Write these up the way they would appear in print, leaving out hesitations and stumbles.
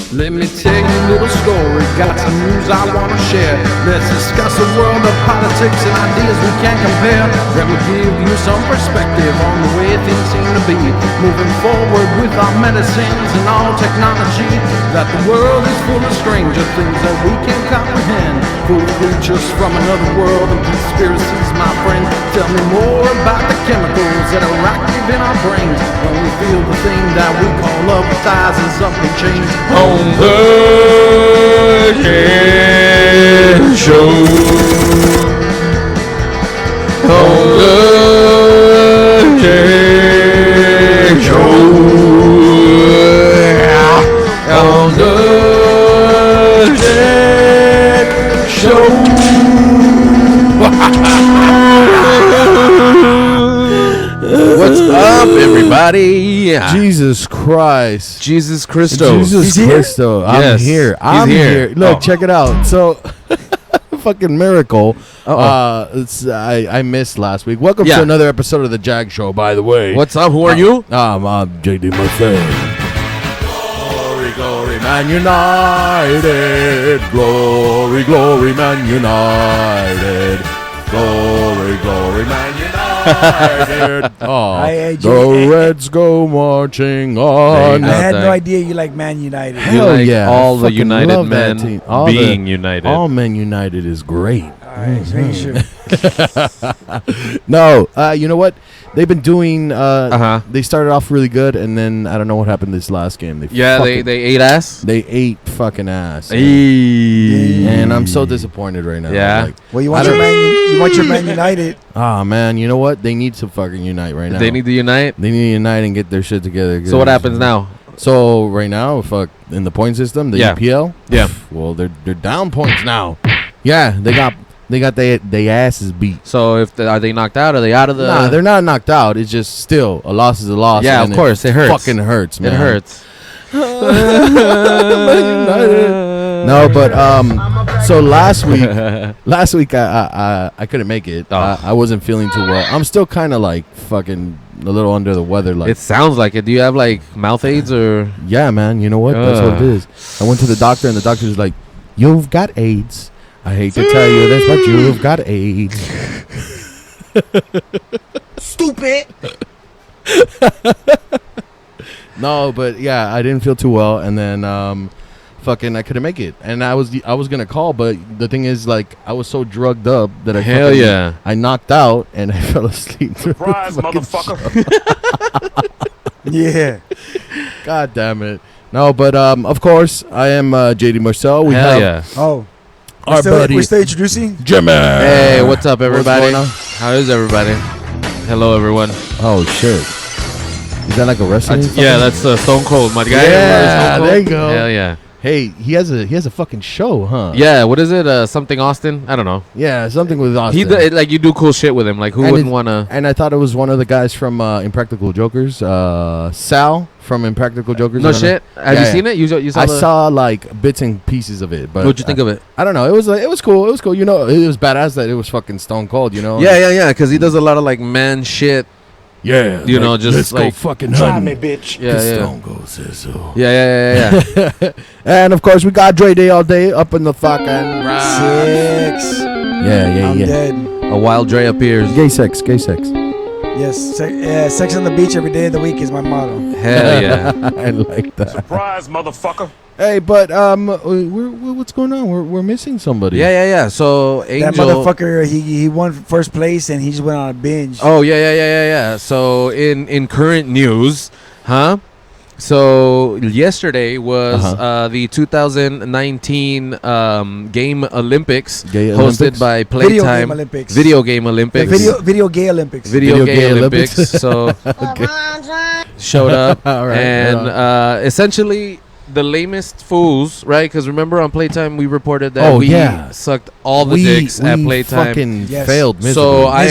Let me tell you a little story, got some news I want to share. Let's discuss a world of politics and ideas we can't compare. That will give you some perspective on the way things seem to be. Moving forward with our medicines and all technology. That the world is full of stranger things that we can't comprehend. Full of creatures from another world and conspiracies, my friend. Tell me more about the chemicals that are active in our brains when we feel the thing that we call love rises up and change. On the JAG Show. On the JAG Show. On the JAG Show. What's up, everybody? Jesus Christ. Jesus Christo. Jesus Christo. I'm here. I'm here. Look, check it out. So, fucking miracle. I missed last week. Welcome to another episode of the JAG Show, by the way. What's up? Who are you? I'm JD Marcel. Glory, glory, man united. Glory, glory, man united. Glory, glory, man united. The Reds go marching on. I had no idea you like Man United. Hell like yeah. all the United men being united. All men united is great. All right, make sure. No, you know what? They've been doing. They started off really good, and then I don't know what happened this last game. They ate ass. They ate fucking ass. Hey. And I'm so disappointed right now. Yeah. Like, Well, you want your Man United. oh man, you know what? They need to fucking unite right now. They need to unite. They need to unite and get their shit together. So what happens now? So right now, in the point system, the EPL. Yeah. Well, they're down points now. Yeah, they got they asses beat. So are they knocked out? Are they out of the? Nah, they're not knocked out. It's just still a loss is a loss. Yeah, of course, it hurts. Fucking hurts, man. It hurts. No, but so last week I couldn't make it. I wasn't feeling too well. I'm still kind of like fucking a little under the weather. Like It sounds like it. Do you have like mouth aids or? Yeah, man. You know what? That's what it is. I went to the doctor and the doctor's like, "You've got AIDS. I hate to tell you this, but you've got AIDS." Stupid. No, but yeah, I didn't feel too well, and then fucking I couldn't make it, and I was gonna call, but the thing is, like, I was so drugged up that I knocked out and I fell asleep. Surprise, motherfucker! Yeah. God damn it. No, but of course I am JD Marcel. We have our buddy. We're still introducing Jimmy. Hey, what's up, everybody? What's going on? How is everybody? Hello, everyone. Oh shit. Is that like a wrestling? That's Stone Cold, my guy. Yeah, there you go. Hell yeah. Hey, he has a fucking show, huh? Yeah, what is it? Something Austin? I don't know. Yeah, something with Austin. You do cool shit with him. Like, who wouldn't want to? And I thought it was one of the guys from Impractical Jokers, Sal from Impractical Jokers. No shit. Have you seen it? You saw? I saw like bits and pieces of it, but what'd you think of it? I don't know. It was cool. It was cool. You know, it was badass that it was fucking Stone Cold. You know. Yeah. Because he does a lot of like man shit. Yeah, you know, just let's like go fucking try me, bitch. Yeah. Stone Cold says so. Yeah. And of course, we got Dre Day all day up in the fucking 6. Yeah. I'm dead. A wild Dre appears. Gay sex. Yes, sex on the beach every day of the week is my motto. Hell yeah. I like that. Surprise, motherfucker! Hey, but what's going on? We're missing somebody. Yeah. So Angel, that motherfucker, he won first place and he just went on a binge. Oh yeah. So in current news, so yesterday was the 2019 Game Olympics hosted by Playtime. Video Game Olympics. Video Gay Olympics. Video Gay Olympics. So showed up All right, and essentially the lamest fools, right? Because remember on Playtime we reported that we sucked all the dicks at Playtime. Fucking failed miserably. So I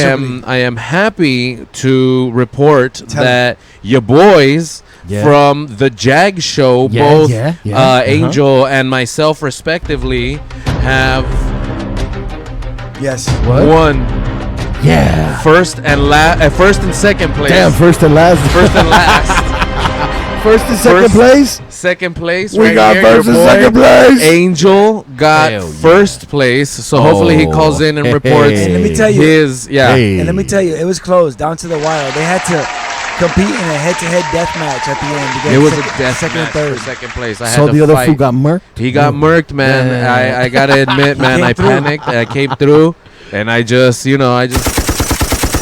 am happy to report that your boys from the JAG Show, both Angel and myself respectively, have won. Yeah. First and second place. Damn, first and last. First and last. first and second place. Second place. We right got here, first your and boy second place. Angel got Hell yeah. first place. So hopefully he calls in and reports Hey. Let me tell you. his. Yeah. Hey. And let me tell you, it was close down to the wire. They had to compete in a head-to-head death match at the end. To get It was a second, death second and match third. for second place. I So had to the other fight. fool got murked. He got murked, man. Yeah. I gotta admit, man, came I through. panicked. I came through, and I just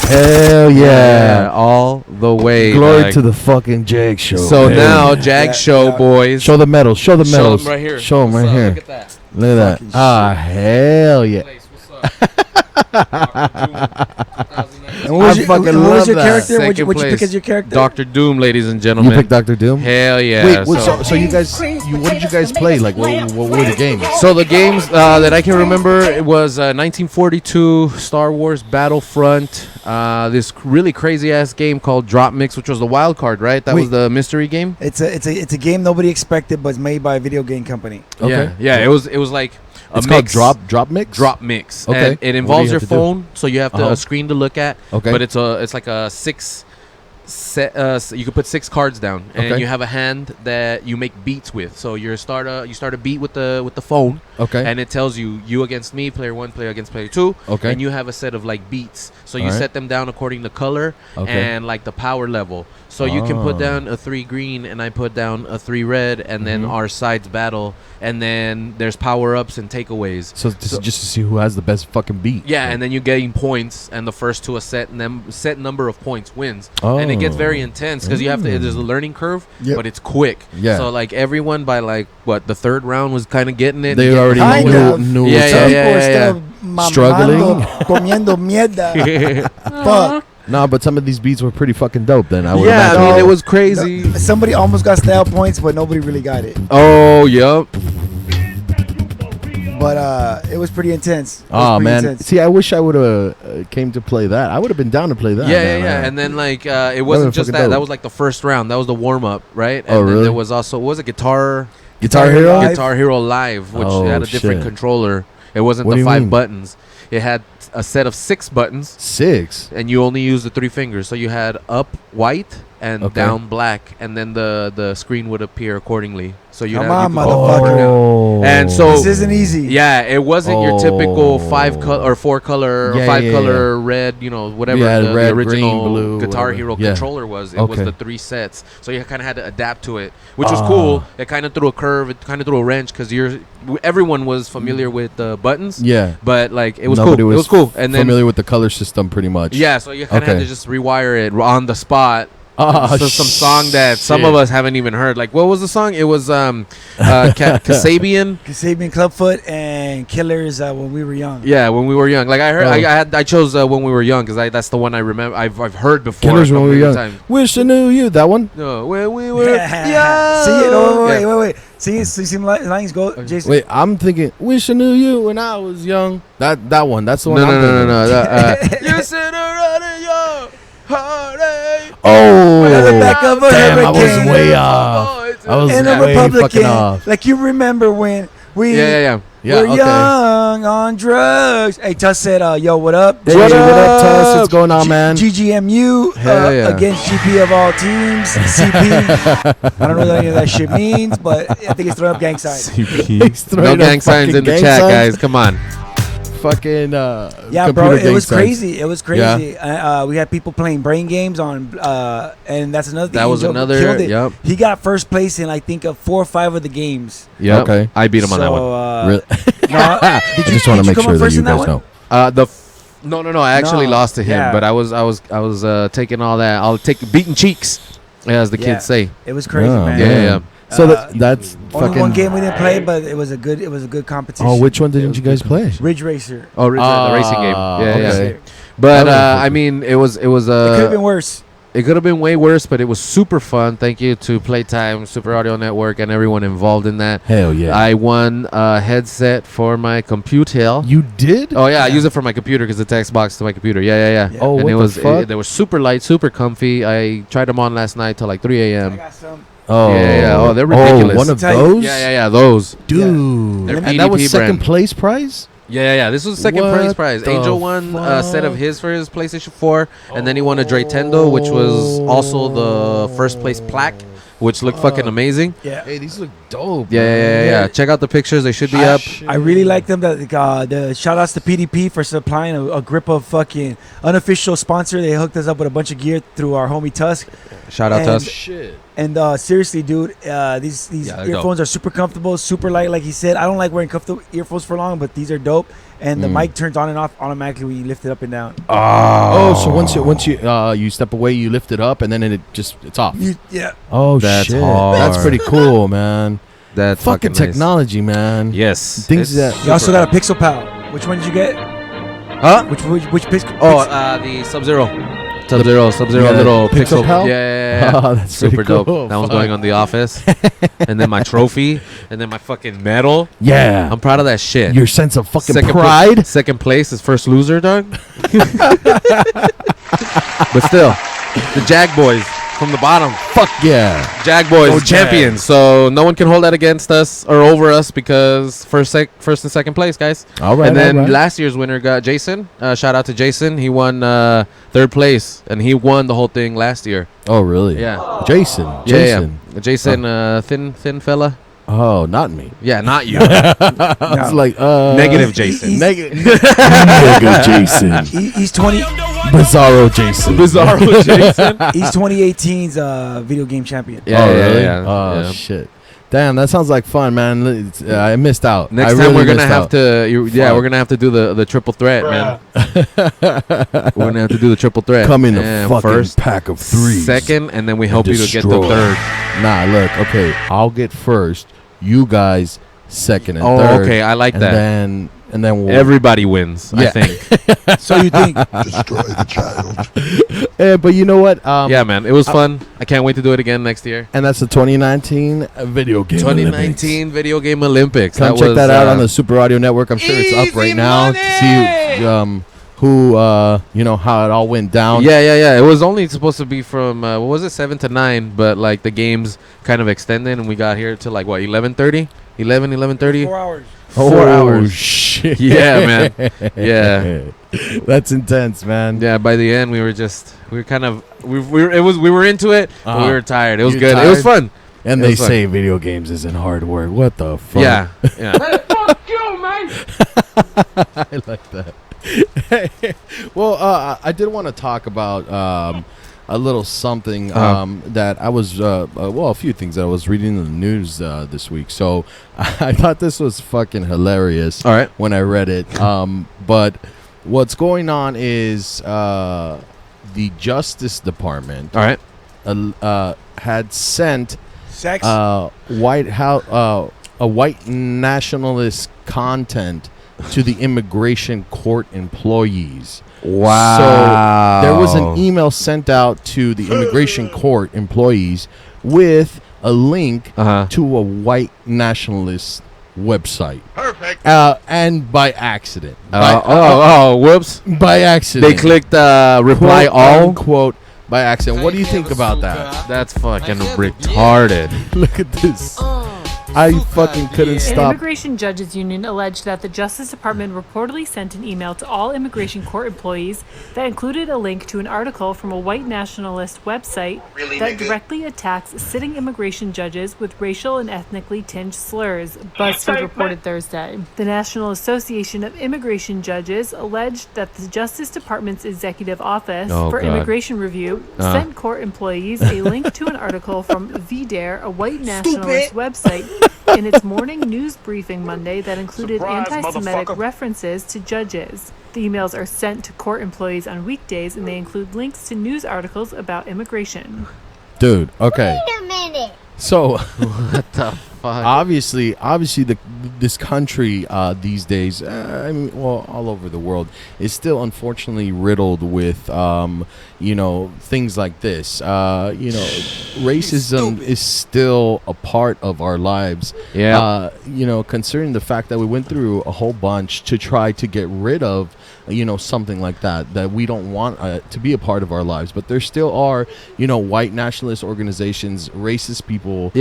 Hell yeah. all the way. Glory dog. to the fucking JAG Show. So Hey. now, JAG Show, yeah. boys. Show the medals. Show the Show medals. them right here. Show them What's right up? here. Look at that. Look at that. Fucking Ah, hell yeah. Place. What's up? And what was I your, fucking what love was your that. character? What'd you Second pick place. as your character? Dr. Doom, ladies and You gentlemen. picked Dr. Doom? Hell yeah. Wait, so you guys, what did you guys play? Like, what were the games? So the games that I can remember, it was 1942 Star Wars Battlefront. This really crazy ass game called Drop Mix, which was the wild card, right? That was Wait. the mystery game. It's a game nobody expected, but it's made by a video game company. Okay. Yeah. It was like a It's called mix. Drop Mix? Drop Mix. Okay. And it What do involves you your have to do? phone, so you have to Uh-huh. a screen to look at. Okay. But it's like a 6 set. You can put 6 cards down, and Okay. you have a hand that you make beats with. So you start a beat with the phone. Okay. And it tells you against me, player 1, player against player 2. Okay. And you have a set of like beats. So you Alright. set them down according to color Okay. and like the power level. So you can put Ah. down a 3 green and I put down a 3 red, and then Mhm. our sides battle. And then there's power ups and takeaways. So this is just to see who has the best fucking beat. Yeah, and then you gain points, and the first to a set number of points wins. And it gets Oh. very intense because you have to. There's a learning curve, Yep. but it's quick. Yeah. So like everyone by like what the third round was kind of getting it. They and already getting Kind knew, of. knew Yeah, what's yeah, up. yeah. People are still mamando, Struggling. comiendo mierda. Fuck. Nah, but some of these beats were pretty fucking dope then. I would Yeah, I imagine. mean it was crazy. Somebody almost got style points, but nobody really got it. Oh, yep. But it was pretty intense. It was Oh pretty man, intense. see, I wish I would have came to play that. I would have been down to play that. Yeah, man. yeah. And then like it wasn't just fucking that. That dope. was like the first round. That was the warm up, right? And Oh, then really? there was also what was it Guitar Guitar Hero. Live? Guitar Hero Live, which Oh, had a different shit. controller. It wasn't What do the you 5 mean? buttons. It had a set of 6 buttons, 6. and you only used the 3 fingers. So you had up white and Okay. down black, and then the screen would appear accordingly. So you Come have on, you could- motherfucker. Oh. And so This isn't easy. yeah, it wasn't your typical Oh. 5 color or 4 color or Yeah, 5 yeah, color red, whatever Yeah, the red, original green, blue, Guitar whatever. Hero Yeah. controller was. It was Okay. the 3 sets, so you kind of had to adapt to it, which was Ah. cool. It kind of threw a curve. It kind of threw a wrench because everyone was familiar with the buttons. Yeah. But like it was Nobody cool. It was cool. And then familiar with the color system, pretty much. yeah, so you kind of had Okay. to just rewire it on the spot. Oh, So some song that some of us haven't even heard. Like what was the song? It was Kasabian. Kasabian Clubfoot and Killers when we were young. Yeah, when we were young. Like I heard, Oh. I chose when we were young because that's the one I remember. I've heard before. Killers a when we were couple young. times. Wish I knew you. That one. No, when we were young. See it? No, Yeah. wait. See some lines go, Jason. Wait, I'm thinking. Wish I knew you when I was young. That one. That's the one. No, I'm no, no, thinking. no, no. You sit around in your heartache. Oh, At the back of a damn! I was hurricane. way off. I was And a way fucking Republican, off. like you remember when we Yeah. Yeah, were okay. young on drugs. Hey, Tuss said, "Yo, what up? Hey, what up, Tuss? What's going on, man? GGMU Hell yeah. against GP of all teams. CP. I don't know what any of that shit means, but I think it's throwing up gang signs. He's throwing No up gang signs fucking in the gang chat, signs. guys. Come on. Fucking Yeah, bro, computer it gang was signs. crazy. It was crazy. We had people playing brain games on, and that's another thing. That was Angel another. killed it. Yep. He got first place in I think 4 or 5 of the games. Yep. Okay. I beat him on that one. Really? No, I just want to make sure that you guys know. No. I actually No, lost to him, yeah. but I was taking all that. I'll take beating cheeks, as the Yeah. kids say. It was crazy, Oh, man. Yeah. So Uh, that's Only fucking. one game we didn't play, but it was a good competition. Oh, which one didn't you guys play? Ridge Racer. Oh, the racing game. Yeah. okay. But That was I fucking- mean, it was It could have been worse. It could have been way worse, but it was super fun. Thank you to Playtime, Super Audio Network, and everyone involved in that. Hell yeah! I won a headset for my computer. You did? Oh yeah, I use it for my computer because the text box to my computer. Yeah. Oh, and what it the was fuck? they were super light, super comfy. I tried them on last night till like 3 I a.m. got some. Oh, Yeah. Oh, they're ridiculous. one of Tell you- those? Yeah. Those. Dude, They're and that was PDP second brand. place prize. Yeah. This was the second What prize. the Angel won a set of fuck? his for his PlayStation 4, and then he won a Dretendo, which was also the first place plaque which look fucking amazing. Yeah. Hey, these look dope. Yeah. Check out the pictures; they should be up. I really like them. The shout outs to PDP for supplying a grip of fucking unofficial sponsor. They hooked us up with a bunch of gear through our homie Tusk. Shout out to us. Shit. And seriously, dude, these earphones are super comfortable, super light. Like he said, I don't like wearing comfortable earphones for long, but these are dope. And the mic turns on and off automatically when you lift it up and down. Oh, so once you step away, you lift it up, and then it's off. Yeah. Oh, That's shit. hard. That's pretty cool, man. That's fucking fucking nice. technology, man. Yes. Things that You also got a Pixel Pal. Which one did you get? Huh? Which Pixel? The Sub-Zero. Sub-Zero Yeah, little Pixel Pal? Yeah. Oh, that's super pretty cool. dope. That one's going on The Office. And then my trophy. And then my fucking medal. Yeah. I'm proud of that shit. Your sense of fucking Second pride. second place is first loser, dog. But still, the Jag boys from the bottom. Fuck yeah. Jag boys, Go champions. So no one can hold that against us or over us because first and second place, guys. All right. And then all right. last year's winner got Jason. Shout out to Jason. He won third place, and he won the whole thing last year. Oh, really? Yeah. Jason. Yeah. Jason, thin fella. Oh, not me. Yeah, not you. It's like Negative Jason. Negative Jason. He's 20. Bizarro Jason. Bizarro Jason. He's 2018's video game champion. Yeah, oh, yeah, really? yeah. Oh, Yeah. shit. Damn, that sounds like fun, man. I missed out. Next I time really we're gonna missed have out. to. We're gonna have to do the triple threat, man. We're gonna have to do the triple threat. Come in Yeah, a fucking first, pack of threes. second, and then we help you to get the destroy. third. Nah, look. Okay, I'll get first. You guys second and Oh, third. okay, I like and that. And then we'll, Everybody wins. I Yeah. think. So you think? Destroy the child. But you know what? Yeah, man, it was fun. I can't wait to do it again next year. And that's the 2019 Video Game 2019 Olympics. Video Game Olympics. Come That check was, that out on the Super Audio Network. I'm sure it's up right now to see who how it all went down. Yeah. It was only supposed to be from what was it, 7 to 9, but like the games kind of extended, and we got here to like what 11:30, 11:30. 4 hours. 4 hours. Shit. Yeah, man. Yeah. That's intense, man. Yeah, by the end we were into it, but we were tired. It was You good. It was tired? fun. And It they was fun. say video games isn't hard work. What the fuck? Yeah. Fuck you, man. I like that. Well, I did want to talk about a little something that I was, a few things that I was reading in the news this week. So I thought this was fucking hilarious. All right. When I read it. But what's going on is the Justice Department All right. had sent Sex. white nationalist content to the immigration court employees. Wow. So there was an email sent out to the immigration court employees with a link to a white nationalist website. Perfect. And by accident. Whoops. By accident. They clicked reply Quote, all. unquote, by accident. What do you think about that? That's fucking retarded. Look at this. I fucking couldn't An stop. immigration judges union alleged that the Justice Department reportedly sent an email to all immigration court employees that included a link to an article from a white nationalist website that directly attacks sitting immigration judges with racial and ethnically tinged slurs, BuzzFeed reported Thursday. The National Association of Immigration Judges alleged that the Justice Department's Executive Office for Immigration Review sent court employees a link to an article from VDare, a white nationalist website, in its morning news briefing Monday that included Surprise, anti-Semitic motherfucker. references to judges. The emails are sent to court employees on weekdays, and they include links to news articles about immigration. Dude, okay. Wait a minute. So What the fuck? obviously this country these days, I mean, well, all over the world, is still unfortunately riddled with things like this. Racism is still a part of our lives. Yeah. Considering the fact that we went through a whole bunch to try to get rid of something like that we don't want to be a part of our lives, but there still are white nationalist organizations, racist people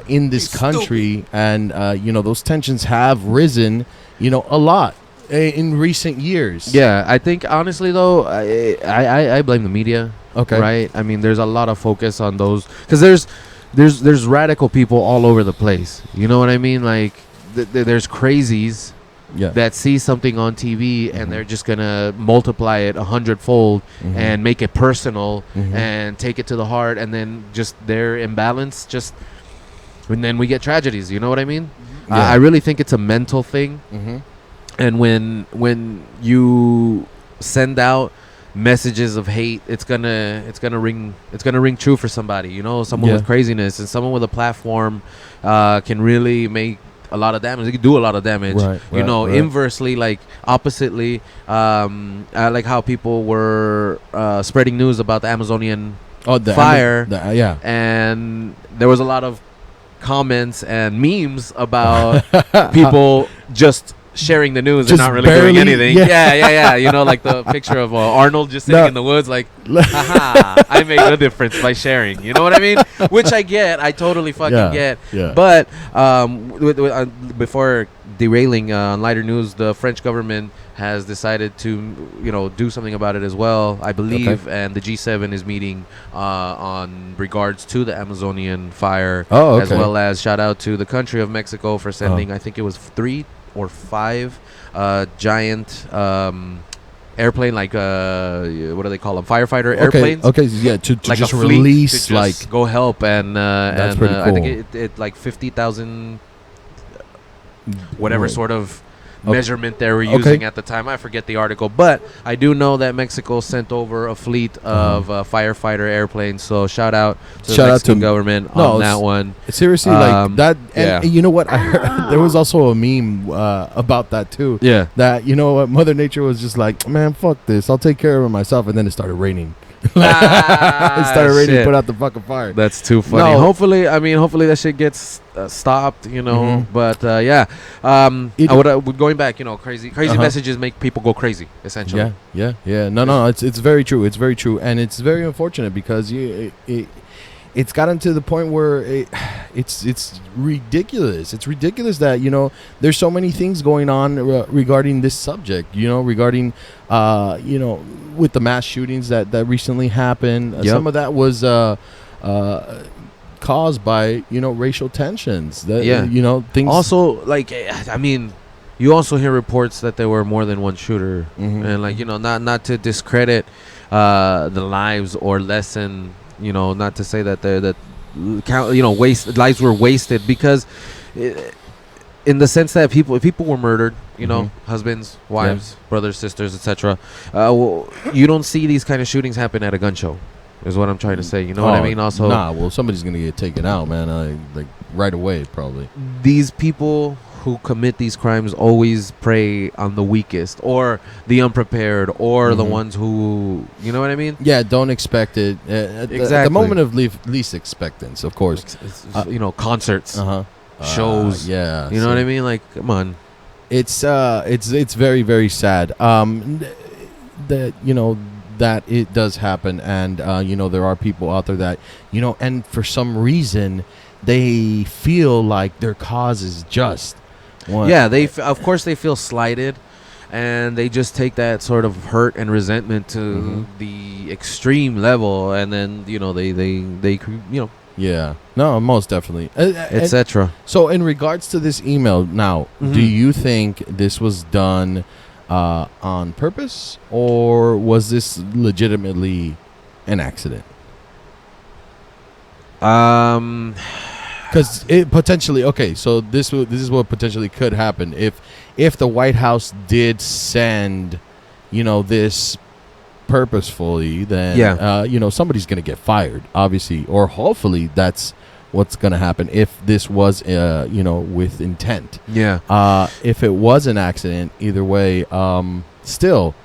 in this country, and those tensions have risen a lot in recent years. Yeah, I think honestly though, I blame the media. Okay. Right. I mean, there's a lot of focus on those because there's there's radical people all over the place. You know what I mean? Like there's crazies that see something on TV and they're just gonna multiply it 100-fold and make it personal and take it to the heart, and then just their imbalance and then we get tragedies. You know what I mean? I really think it's a mental thing. And when you send out messages of hate, it's gonna ring true for somebody. You know, someone with craziness and someone with a platform can really make a lot of damage. It can do a lot of damage. Inversely, like oppositely, I like how people were spreading news about the Amazonian fire. And there was a lot of comments and memes about people just sharing the news and not really doing anything. Yeah. You know, like the picture of Arnold just sitting in the woods, like, haha, I made a difference by sharing. You know what I mean? Which I get. I totally fucking get. But before derailing on lighter news, the French government has decided to, do something about it as well, I believe. And the G7 is meeting on regards to the Amazonian fire, as well as shout out to the country of Mexico for sending, I think it was 3 or 5 giant airplane, like what do they call them, firefighter airplanes, to like just release, to just like go help. And that's pretty cool. I think it like 50,000 whatever sort of measurement they were using at the time. I forget the article, but I do know that Mexico sent over a fleet of firefighter airplanes. So shout out to the Mexican government on that one. Seriously, like that. And you know what? I heard there was also a meme about that too. Yeah. That, you know what, Mother Nature was just like, man, fuck this. I'll take care of it myself. And then it started raining. It started raining. Put out the fucking fire. That's too funny. Hopefully that shit gets stopped. You know. But going back, crazy messages make people go crazy. Essentially. Yeah. No. It's very true. It's very true, and it's very unfortunate because it's gotten to the point where it's ridiculous. It's ridiculous that there's so many things going on regarding this subject. Regarding with the mass shootings that recently happened. Some of that was caused by racial tensions. Things. Also, like, I mean, you also hear reports that there were more than one shooter, and like not to discredit the lives or lessen. Not to say that lives were wasted, because in the sense that people were murdered, husbands, wives, brothers, sisters, etc. You don't see these kind of shootings happen at a gun show, is what I'm trying to say. You know what I mean? Also, somebody's gonna get taken out, man. Like right away, probably. These people who commit these crimes always prey on the weakest or the unprepared or the ones who, you know what I mean? Yeah, don't expect it. Exactly. At the moment of least expectance, of course. Concerts, shows. You know what I mean? Like, come on. It's very, very sad. That it does happen, and there are people out there that and for some reason they feel like their cause is just. Of course they feel slighted, and they just take that sort of hurt and resentment to the extreme level, and then Yeah, no, most definitely, etc. So, in regards to this email, now, do you think this was done on purpose, or was this legitimately an accident? Because it potentially so this is what potentially could happen if the White House did send this purposefully, then somebody's gonna get fired, obviously, or hopefully that's what's gonna happen if this was with intent. If it was an accident, either way, still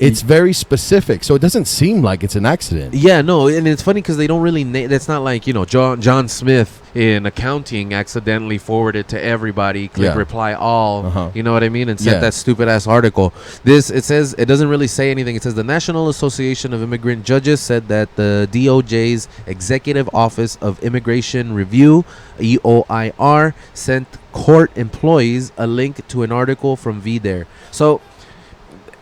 it's very specific, so it doesn't seem like it's an accident. And it's funny because they don't really that's not like John Smith in accounting accidentally forwarded to everybody, click reply all, you know what I mean, and sent that stupid ass article. It says, it doesn't really say anything. It says the National Association of Immigrant Judges said that the DOJ's Executive Office of Immigration Review, EOIR, sent court employees a link to an article from VDare. So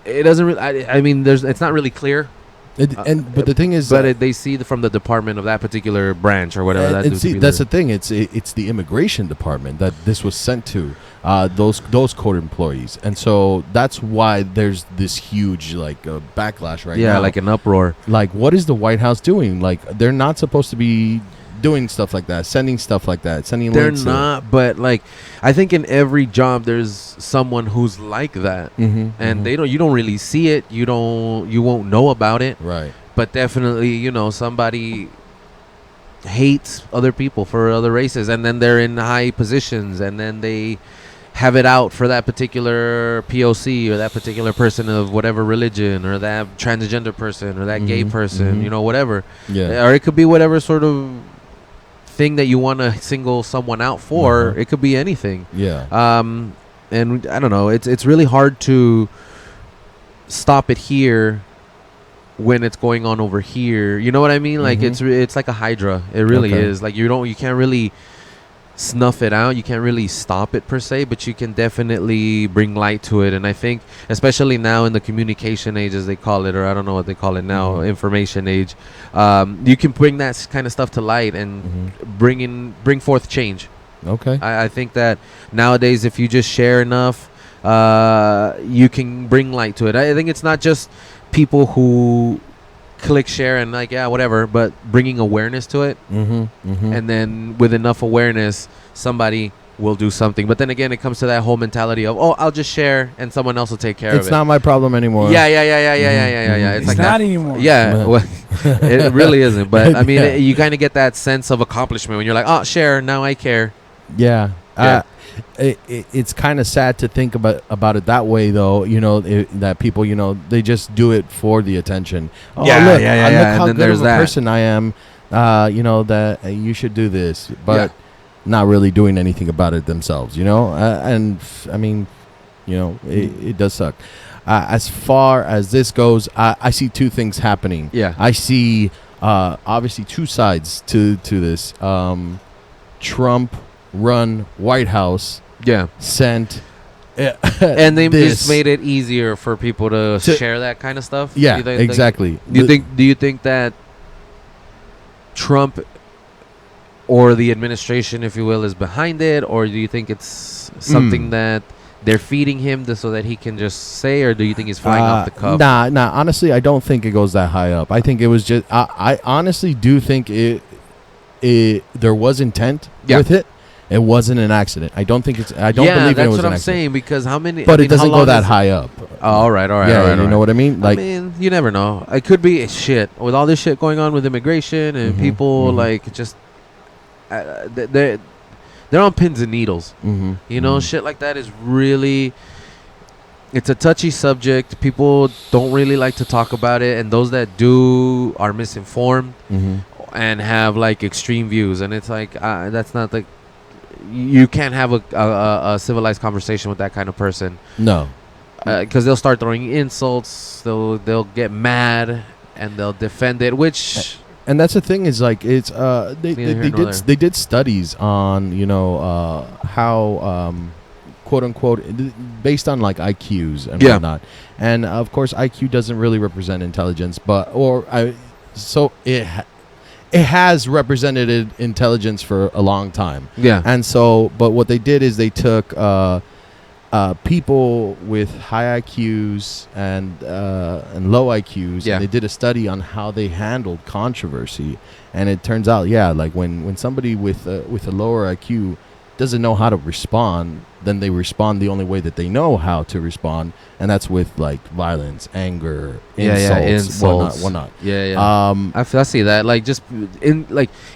it doesn't really, it's not really clear But the thing is, they see from the department of that particular branch or whatever. That's the thing. It's the immigration department that this was sent to, those court employees, and so that's why there's this huge backlash right now. Yeah, like an uproar. Like, what is the White House doing? Like, they're not supposed to be doing stuff like that, sending stuff like that, sending links. They're not, but I think in every job there's someone who's like that, and you don't really see it. You won't know about it, right? But definitely, somebody hates other people for other races, and then they're in high positions, and then they have it out for that particular POC or that particular person of whatever religion, or that transgender person, or that gay person, whatever. Yeah. Or it could be whatever sort of thing that you want to single someone out for. It could be anything. Yeah. And I don't know. It's really hard to stop it here when it's going on over here. You know what I mean? Like it's like a hydra. It really is. Like you can't really snuff it out. You can't really stop it per se, but you can definitely bring light to it. And I think especially now in the communication age, as they call it, or I don't know what they call it now, information age, you can bring that kind of stuff to light and bring forth change. Okay. I think that nowadays, if you just share enough, you can bring light to it. I think it's not just people who click share and whatever, but bringing awareness to it, and then with enough awareness, somebody will do something. But then again, it comes to that whole mentality of, I'll just share and someone else will take care of it. It's not my problem anymore. Yeah. It's like not that anymore. Yeah, well, it really isn't. But I mean, you kind of get that sense of accomplishment when you're like, share, now I care. Yeah. It's kind of sad to think about it that way, though. That people, they just do it for the attention. Look how good of a person I am. That you should do this, but not really doing anything about it themselves. And I mean, it does suck. As far as this goes, I see two things happening. Yeah, I see obviously two sides to this. Trump run White House sent and they just made it easier for people to share that kind of stuff. Yeah, exactly. Do you think that Trump or the administration, if you will, is behind it, or do you think it's something that they're feeding him so that he can just say, or do you think he's flying off the cuff? Nah. Honestly, I don't think it goes that high up. I think it was just. I honestly do think there was intent with it. It wasn't an accident. I don't think it's. I don't believe it was an accident. Yeah, that's what I'm saying. Because how many? But it doesn't go that high up. Oh, all right. Yeah, you know what I mean. Like, I mean, you never know. It could be shit with all this shit going on with immigration and people just. They're on pins and needles. Shit like that is really. It's a touchy subject. People don't really like to talk about it, and those that do are misinformed and have extreme views. And it's that's not the. You can't have a civilized conversation with that kind of person. No, because they'll start throwing insults. They'll get mad and they'll defend it. And that's the thing is it's they did studies on how quote unquote based on IQs and whatnot, and of course IQ doesn't really represent intelligence, so it has represented intelligence for a long time. Yeah. And so, but what they did is they took people with high IQs and low IQs, and they did a study on how they handled controversy. And it turns out, when somebody with a lower IQ doesn't know how to respond, then they respond the only way that they know how to respond, and that's with violence, anger, insults. Whatnot. I see that. Just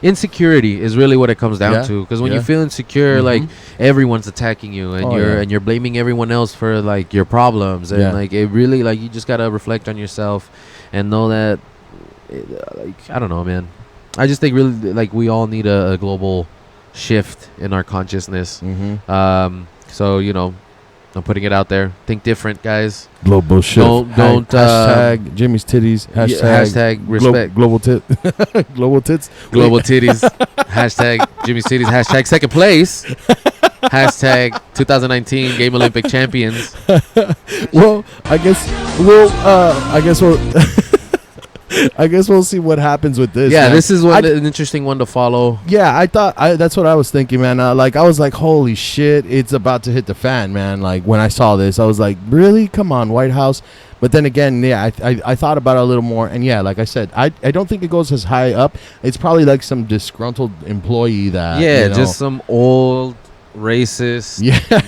insecurity is really what it comes down to. Because when you feel insecure, everyone's attacking you, and you're blaming everyone else for your problems, and it really you just gotta reflect on yourself and know that I don't know, man. I just think really we all need a global shift in our consciousness. So I'm putting it out there. Think different, guys. Global shift. Don't hashtag Jimmy's titties. Hashtag respect. Global global tits. Global titties. Hashtag Jimmy's titties. Hashtag second place. Hashtag 2019 Game Olympic champions. I guess we'll I guess we'll see what happens with this. Yeah, man. this is an interesting one to follow. Yeah, I thought that's what I was thinking, man. I was like, holy shit, it's about to hit the fan, man. Like when I saw this, I was like, really? Come on, White House. But then again, yeah, I thought about it a little more, and yeah, like I said, I don't think it goes as high up. It's probably like some disgruntled employee that just some old racist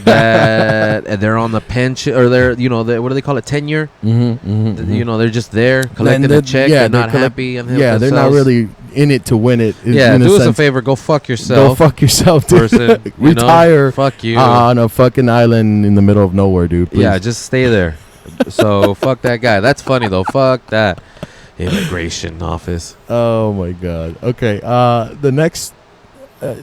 that and they're on the pension or they're what do they call it, tenure? They're just there collecting a check. They're not happy. They're not really in it to win it. Do us a favor, go fuck yourself. Go fuck yourself, dude. Person. Retire. Fuck you on a fucking island in the middle of nowhere, dude. Please. Yeah, just stay there. So fuck that guy. That's funny though. Fuck that immigration office. Oh my god. Okay. The next.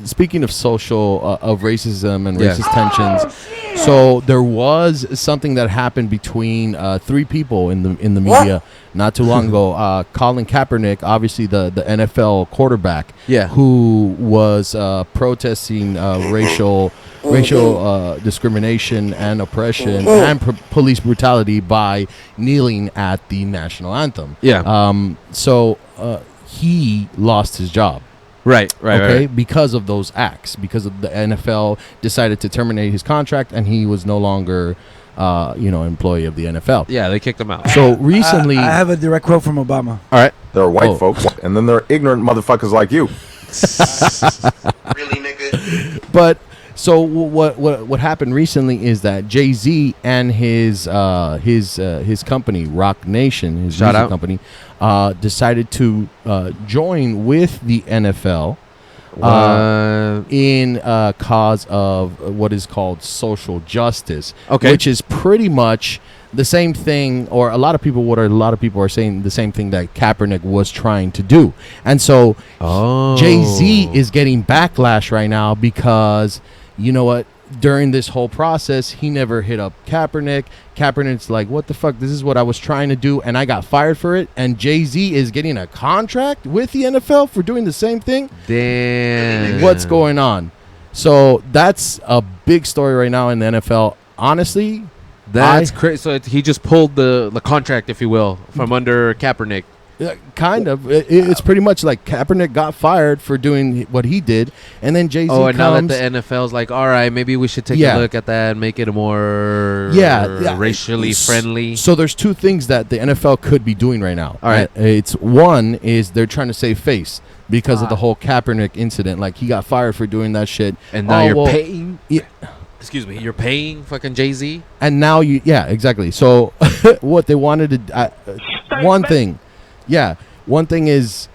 Speaking of of racism and racist tensions, so there was something that happened between three people in the media not too long ago. Colin Kaepernick, obviously the NFL quarterback, who was protesting racial discrimination and oppression and police brutality by kneeling at the national anthem. So he lost his job. Right. Because of those acts, because of the NFL decided to terminate his contract, and he was no longer, employee of the NFL. Yeah, they kicked him out. So recently, I have a direct quote from Obama. All right, there are white folks, and then there are ignorant motherfuckers like you. Really, nigga? But so what happened recently is that Jay-Z and his company, Rock Nation, his music company, decided to join with the NFL in a cause of what is called social justice, which is pretty much the same thing, or a lot of people are saying the same thing that Kaepernick was trying to do. And so Jay-Z is getting backlash right now because, you know what, during this whole process, he never hit up Kaepernick. Kaepernick's like, what the fuck? This is what I was trying to do, and I got fired for it. And Jay-Z is getting a contract with the NFL for doing the same thing? Damn. What's going on? So that's a big story right now in the NFL. Honestly, that's crazy. So he just pulled the contract, if you will, from under Kaepernick. Kind of. It's pretty much like Kaepernick got fired for doing what he did, and then Jay-Z and now that the NFL's like, all right, maybe we should take a look at that and make it more racially friendly. So there's two things that the NFL could be doing right now. All right. It's one is they're trying to save face because of the whole Kaepernick incident. Like, he got fired for doing that shit. And now you're paying... Yeah. Excuse me, you're paying fucking Jay-Z? And now you... Yeah, exactly. So what they wanted to... one thing... Yeah, one thing is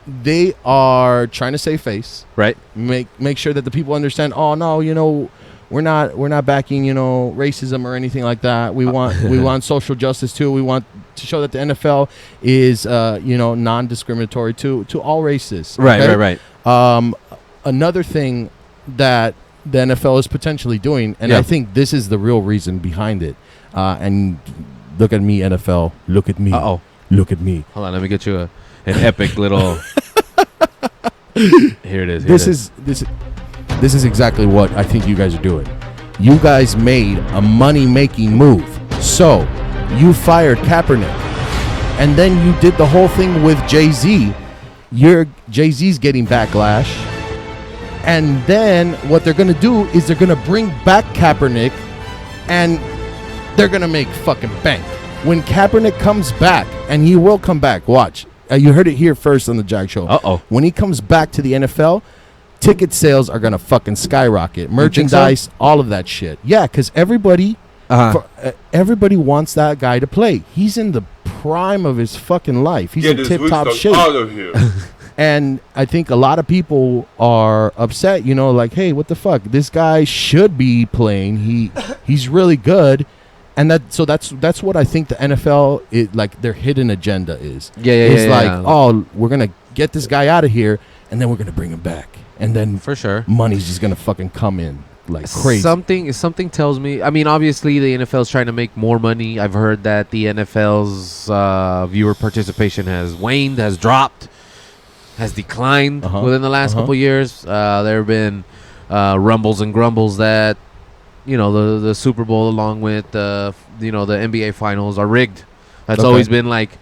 they are trying to save face, right? Make sure that the people understand. Oh no, we're not backing racism or anything like that. We want social justice too. We want to show that the NFL is non-discriminatory to all races. Right. Another thing that the NFL is potentially doing, and I think this is the real reason behind it. And look at me, NFL. Look at me. Uh-oh. Look at me. Hold on, let me get you an epic little. Here it is. This is exactly what I think you guys are doing. You guys made a money-making move. So you fired Kaepernick, and then you did the whole thing with Jay-Z. Jay-Z's getting backlash, and then what they're gonna do is they're gonna bring back Kaepernick, and they're gonna make fucking bank. When Kaepernick comes back, and he will come back, watch. You heard it here first on the JAG Show. Uh-oh. When he comes back to the NFL, ticket sales are going to fucking skyrocket. Merchandise, all of that shit. Yeah, because everybody wants that guy to play. He's in the prime of his fucking life. He's in tip-top shape. Out of here. And I think a lot of people are upset, like, hey, what the fuck? This guy should be playing. He's really good. And that's what I think the NFL their hidden agenda is. Oh, we're gonna get this guy out of here, and then we're gonna bring him back, and then for sure, money's just gonna fucking come in like crazy. Something tells me. I mean, obviously, the NFL is trying to make more money. I've heard that the NFL's viewer participation has waned, has dropped, has declined within the last couple years. There have been rumbles and grumbles that. The Super Bowl along with the NBA Finals are rigged. That's always been like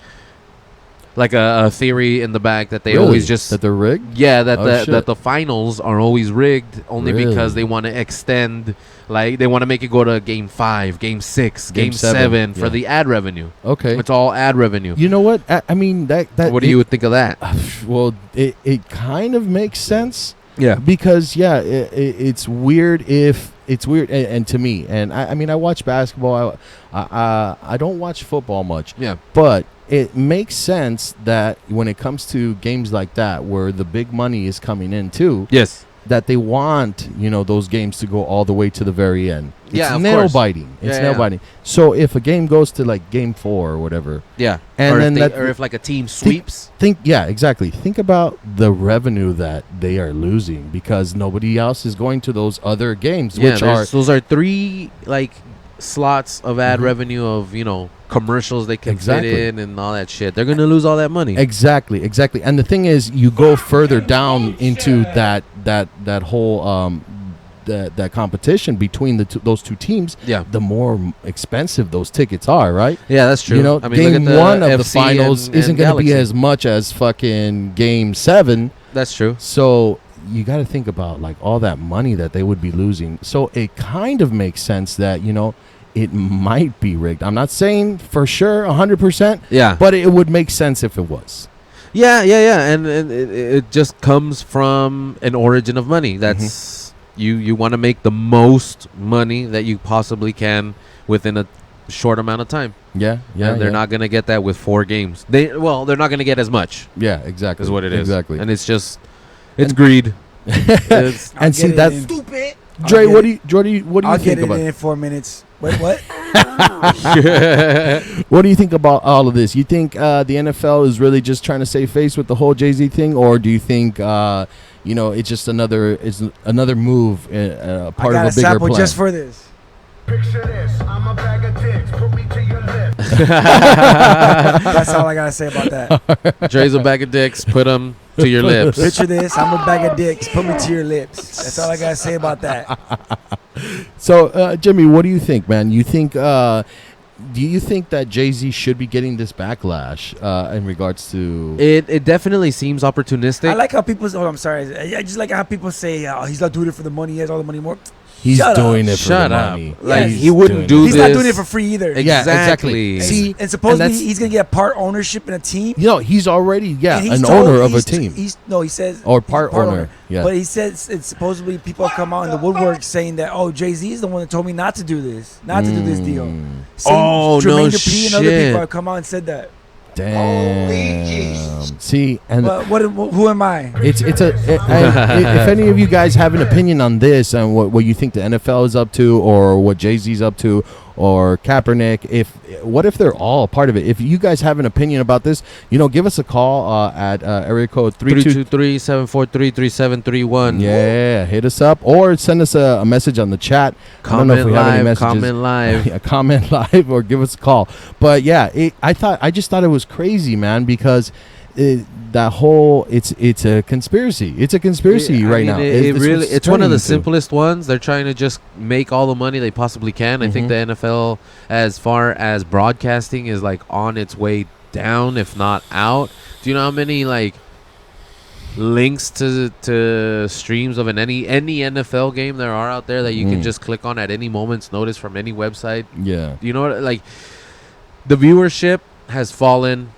like a theory in the back that they Really? always just that they're rigged. yeah that Oh, that shit. the finals are always rigged only Really? because they want to extend, like they want to make it go to game 5, game 6, Game game seven, 7 for yeah. the ad revenue. Okay. It's all ad revenue. You know what? I mean that. What do you think of that? Well, it kind of makes sense. Yeah. Because it's weird if it's weird, and to me, and I mean, I watch basketball. I don't watch football much. Yeah. But it makes sense that when it comes to games like that, where the big money is coming in too, Yes. that they want those games to go all the way to the very end. It's Yeah, of nail course. biting. It's Yeah, nail yeah. biting. So if a game goes to like game 4 or whatever, Yeah. and or then if like a team sweeps. exactly. Think about the revenue that they are losing because nobody else is going to those other games, Yeah, which are those are 3 like slots of ad Mhm. revenue of commercials they can Exactly. fit in and all that shit. They're gonna lose all that money. exactly. And the thing is, you go further down into that whole that competition between those two teams. Yeah. The more expensive those tickets are, right? Yeah, that's true. I mean, game look at 1 of the FC finals and isn't going to be Galaxy. as much as fucking game 7. That's true. So you got to think about like all that money that they would be losing. So it kind of makes sense that it might be rigged. I'm not saying for sure 100%. Yeah. But it would make sense if it was. Yeah, and it just comes from an origin of money. That's you want to make the most money that you possibly can within a short amount of time. Yeah. And they're not gonna get that with 4 games. They're not gonna get as much. Yeah, exactly. Is what it is. Exactly. And it's just greed. It's, And see that's stupid. Dre. I'll What get do you I'll get think it about in 4 minutes. Wait, what? What do you think about all of this? You think the NFL is really just trying to save face with the whole Jay-Z thing, or do you think it's just another move, part I got of a a bigger sample plan? just for this. Picture this, I'm a bag of dicks, put me to your lips. That's all I gotta say about that. Dre's a bag of dicks. Put them to your lips. Picture this, I'm a bag of dicks. Put me to your lips. That's all I gotta say about that. So, Jimmy, what do you think, man? Do you think that Jay-Z should be getting this backlash in regards to? It definitely seems opportunistic. I like how people. Oh, I'm sorry. I just like how people say, "Oh, he's not doing it for the money. He has all the money more." He's Shut doing up. it for Shut the up. money. Like, Yes. he wouldn't do He's this. not doing it for free either. Yeah, exactly. Exactly. See, And supposedly that's- he's gonna get part ownership in a team. He's already And he's an told- owner of a he's- team. He says Or he's part owner, yeah. But he says it's supposedly people have come out in the woodwork saying that Jay-Z is the one that told me not to do this deal. Same, Oh, Jermaine no Dupri and other shit. people have come out and said that. Damn. See, and But who am I? if any of you guys have an opinion on this and what you think the NFL is up to, or what Jay-Z's up to, or Kaepernick, what if they're all a part of it? If you guys have an opinion about this, give us a call at area code 323-743-3731. Yeah, hit us up or send us a message on the chat. I don't know if Comment we have any live. messages. Comment live. Yeah, comment live or give us a call. But yeah, I just thought it was crazy, man, because that whole it's a conspiracy. It's a conspiracy right now. It's one of the simplest ones. They're trying to just make all the money they possibly can. I think the NFL, as far as broadcasting, is like on its way down, if not out. Do you know how many like links to streams of any NFL game there are out there that you can just click on at any moment's notice from any website? Yeah. You know what? Like, the viewership has fallen.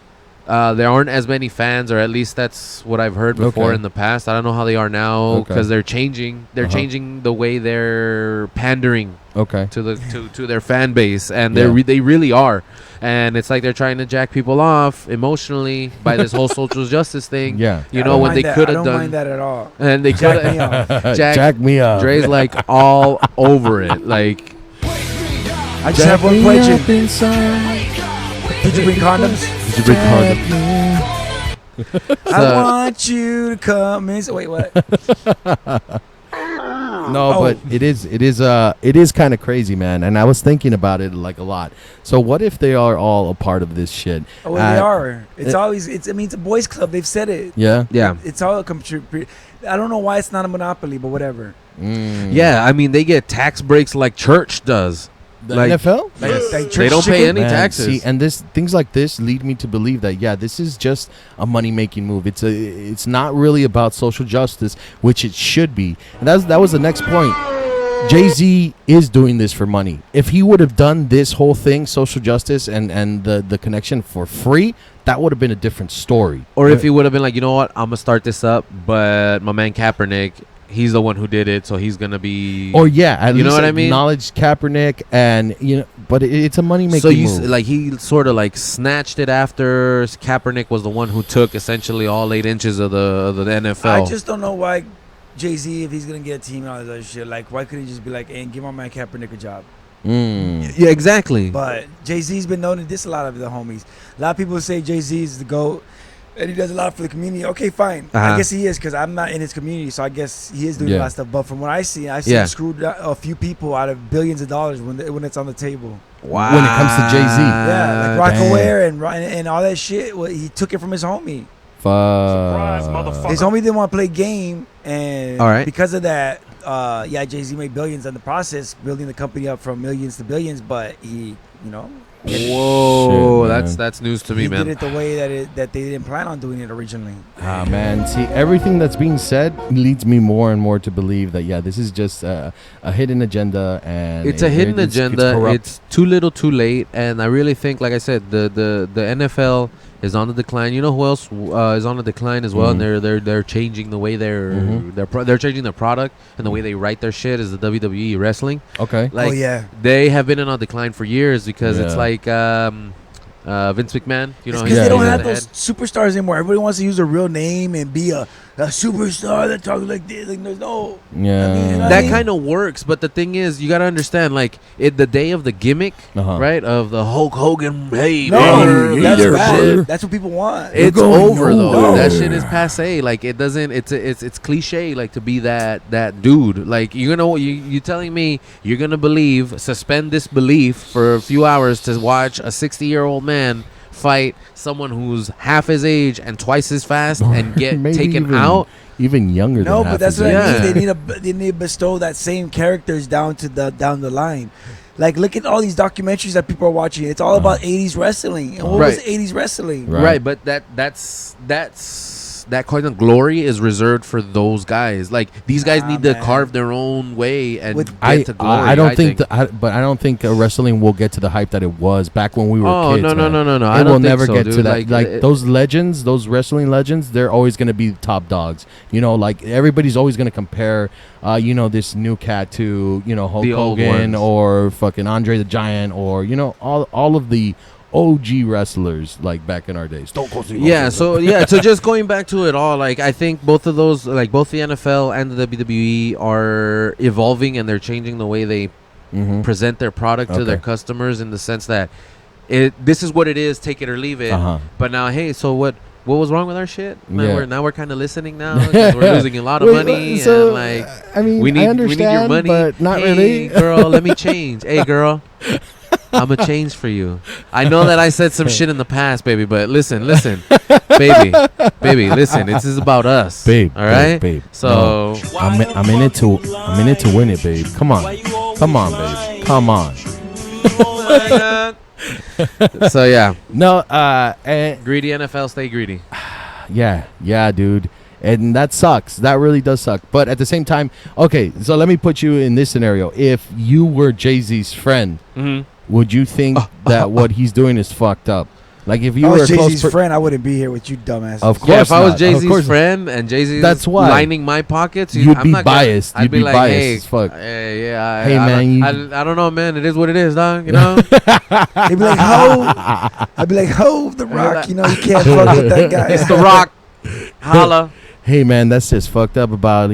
There aren't as many fans, or at least that's what I've heard before in the past. I don't know how they are now because they're changing. They're changing the way they're pandering to their fan base, and they really are. And it's like they're trying to jack people off emotionally by this whole social justice thing. Yeah. You know, when they could have I don't done. mind that at all. And they could Jack me off. have. Jack me up. Dre's like all over it. Like, I just have one question. Did you bring condoms? I want you to come in. Wait, what? No, but it is kind of crazy, man. And I was thinking about it like a lot. So what if they are all a part of this shit? Oh, well, they are. It's always. It's a boys' club. They've said it. Yeah. yeah. It's all a I don't know why it's not a monopoly, but whatever. Yeah, I mean, they get tax breaks like church does. The Like, NFL? they don't pay any taxes. See, and things like this lead me to believe that this is just a money making move. It's not really about social justice, which it should be. And that was the next point. Jay-Z is doing this for money. If he would have done this whole thing, social justice and the connection for free, that would have been a different story. Or if he would have been like, you know what, I'm gonna start this up, but my man Kaepernick, he's the one who did it, so he's gonna be. Or at you know least what I mean? Acknowledge Kaepernick, and but it's a money making. So move. like he sort of like snatched it after Kaepernick was the one who took essentially all 8 inches of the NFL. I just don't know why Jay-Z, if he's gonna get a team and all this other shit, like why couldn't he just be like, "Hey, give my man Kaepernick a job"? Yeah, exactly. But Jay-Z's been known to diss a lot of the homies. A lot of people say Jay-Z is the GOAT, and he does a lot for the community. Okay, fine. I guess he is, because I'm not in his community, so I guess he is doing a lot of stuff. But from what I've seen screwed a few people out of billions of dollars when it's on the table. Wow. When it comes to Jay-Z. Yeah, like Rockaware and all that shit. Well, he took it from his homie. Surprise, motherfucker. His homie didn't want to play game, and all right. because of that, Jay-Z made billions in the process, building the company up from millions to billions. But he, whoa, shit, that's news to me, he man. did it the way that they didn't plan on doing it originally. Ah, man. See, everything that's being said leads me more and more to believe that, this is just a hidden agenda. And It's a hidden agenda. It's too little too late. And I really think, like I said, the NFL is on the decline. You know who else is on the decline as well? And they're changing the way they're changing their product and the way they write their shit is the WWE wrestling. Okay. Like, they have been on decline for years because it's like Vince McMahon. Because they don't have those superstars anymore. Everybody wants to use a real name and be a superstar that talks like this. Like, there's no. Yeah. That kind of works, but the thing is, you gotta understand, like, the day of the gimmick, right? Of the Hulk Hogan, hey, no, that's bad. That's what people want. It's over though. That shit is passe. Like, it doesn't. It's cliche, like, to be that dude. Like, you telling me you're gonna suspend disbelief for a few hours to watch a 60-year-old man fight someone who's half his age and twice as fast and get taken out? Even younger than but that's what I mean. They need to bestow that same characters down the line. Like, look at all these documentaries that people are watching. It's all about 80s wrestling. And what was 80s wrestling? Right, but that's that kind of glory is reserved for those guys. Like, these guys need to carve their own way and get to glory. I don't think but I don't think wrestling will get to the hype that it was back when we were kids. No. It will never get to that. Like those legends, those wrestling legends, they're always going to be top dogs. Like, everybody's always going to compare this new cat to, Hulk Hogan or fucking Andre the Giant or, all of the OG wrestlers, like, back in our days. So just going back to it all, like, I think both of those, like, both the NFL and the WWE are evolving, and they're changing the way they present their product to their customers, in the sense that this is what it is, take it or leave it. But now, hey, so what was wrong with our shit? Now we're kind of listening now, 'cause we're losing a lot of money, and, like, I mean, we need your money, but not really. Girl, let me change. Hey, girl, I'm a change for you. I know that I said some shit in the past, baby, but listen, baby, listen. This is about us, babe. All right, babe. So no, I'm in it to win it, babe. Come on, babe. Come on. So yeah, no. Greedy NFL, stay greedy. Yeah, dude. And that sucks. That really does suck. But at the same time, okay, so let me put you in this scenario. If you were Jay-Z's friend, would you think that what he's doing is fucked up? Like, if you were Jay-Z's friend, I wouldn't be here with you, dumbass. Of course, if I was Jay-Z's friend and Jay-Z's lining my pockets, you'd be biased. I'd be like, biased hey, as fuck. Hey, man, I don't know, man. It is what it is, dog. You know. They'd be like, I'd be like, The Rock. You can't fuck with that guy. It's The Rock. Holla. Hey, man, that's just fucked up about,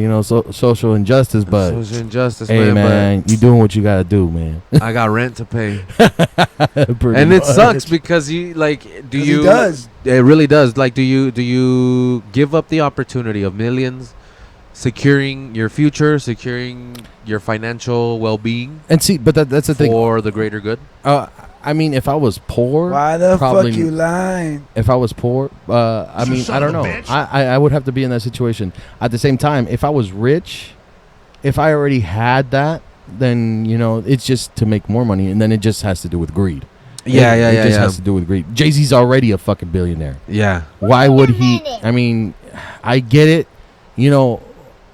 social injustice, but social injustice, hey, man, you doing what you gotta do, man. I got rent to pay. And it sucks because it really does. Like, do you give up the opportunity of millions, securing your future, securing your financial well-being, and see, but that's the thing, for the greater good? I mean, if I was poor, why the fuck you lying? If I was poor, I mean, I don't know. I would have to be in that situation. At the same time, if I was rich, if I already had that, then it's just to make more money, and then it just has to do with greed. It just has to do with greed. Jay-Z's already a fucking billionaire. Yeah. Why would he? I mean, I get it.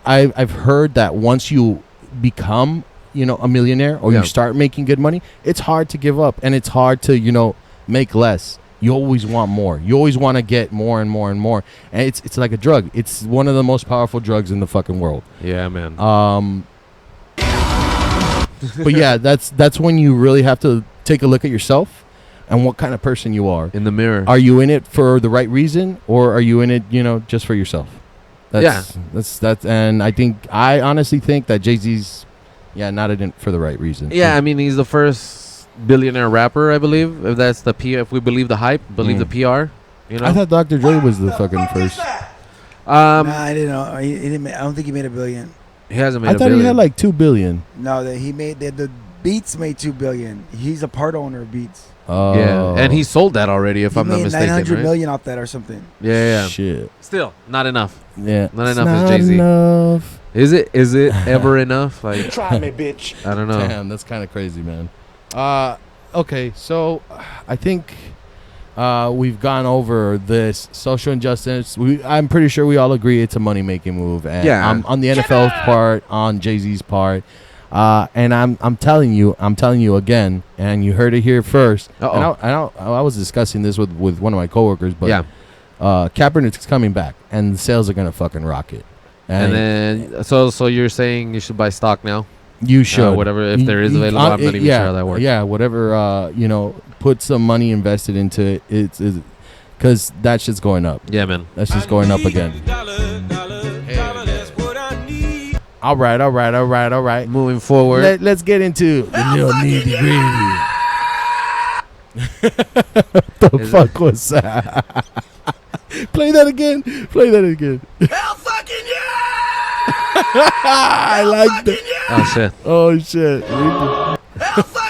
I've heard that once you become, a millionaire or you start making good money, it's hard to give up, and it's hard to, make less. You always want more. You always want to get more and more and more. And it's like a drug. It's one of the most powerful drugs in the fucking world. Yeah, man. But yeah, that's when you really have to take a look at yourself and what kind of person you are. In the mirror. Are you in it for the right reason, or are you in it, just for yourself? That's, and I honestly think that Jay-Z's, not in it for the right reason. Yeah, I mean, he's the first billionaire rapper, I believe. If that's if we believe the hype, believe the PR. I thought Dr. Dre was the fucking first. Nah, I didn't know. He didn't. I don't think he made $1 billion. He hasn't made. I thought he had like $2 billion. No, that he made the Beats made $2 billion. He's a part owner of Beats. Oh, yeah, and he sold that already, if I'm not mistaken. $900 right? million off that or something. Yeah. Shit. Still not enough. Yeah, not enough as Jay-Z. Enough. Is it ever enough? Like, Try me, bitch. I don't know. Damn, that's kind of crazy, man. Okay, so I think we've gone over this social injustice. I'm pretty sure we all agree it's a money-making move. And on the NFL part, on Jay-Z's part. And I'm telling you again, and you heard it here first. And I was discussing this with one of my coworkers, but Kaepernick's coming back, and the sales are gonna fucking rocket. And then, so you're saying you should buy stock now? You should. Whatever, if there is available. I'm not even sure how that works. Yeah, whatever. Put some money invested into it. It's because that shit's going up. Yeah, man. That's just going up again. All right. Moving forward. Let's get into the little nitty gritty. The fuck was that? Play that again. Hell fucking yeah! I like that. Oh shit.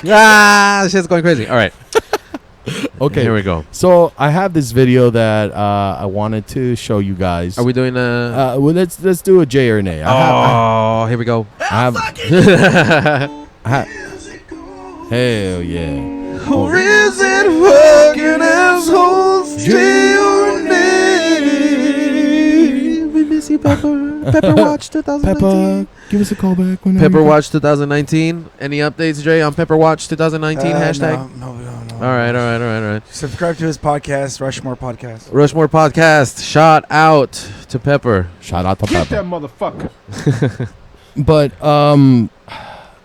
Hell shit's going crazy. All right. Okay, here we go. So I have this video that I wanted to show you guys. Are we doing a? Well, let's do a J or an A. Here we go. Hell yeah. Or is it fucking assholes? J or an A? We miss you, Pepper. Pepper Watch 2019. Pepper, give us a call back. Pepper Watch 2019. Any updates, Dre, on Pepper Watch 2019 hashtag? No. All right. Subscribe to his podcast, Rushmore Podcast. Rushmore Podcast. Shout out to Pepper. Shout out to Get Pepper. that motherfucker. But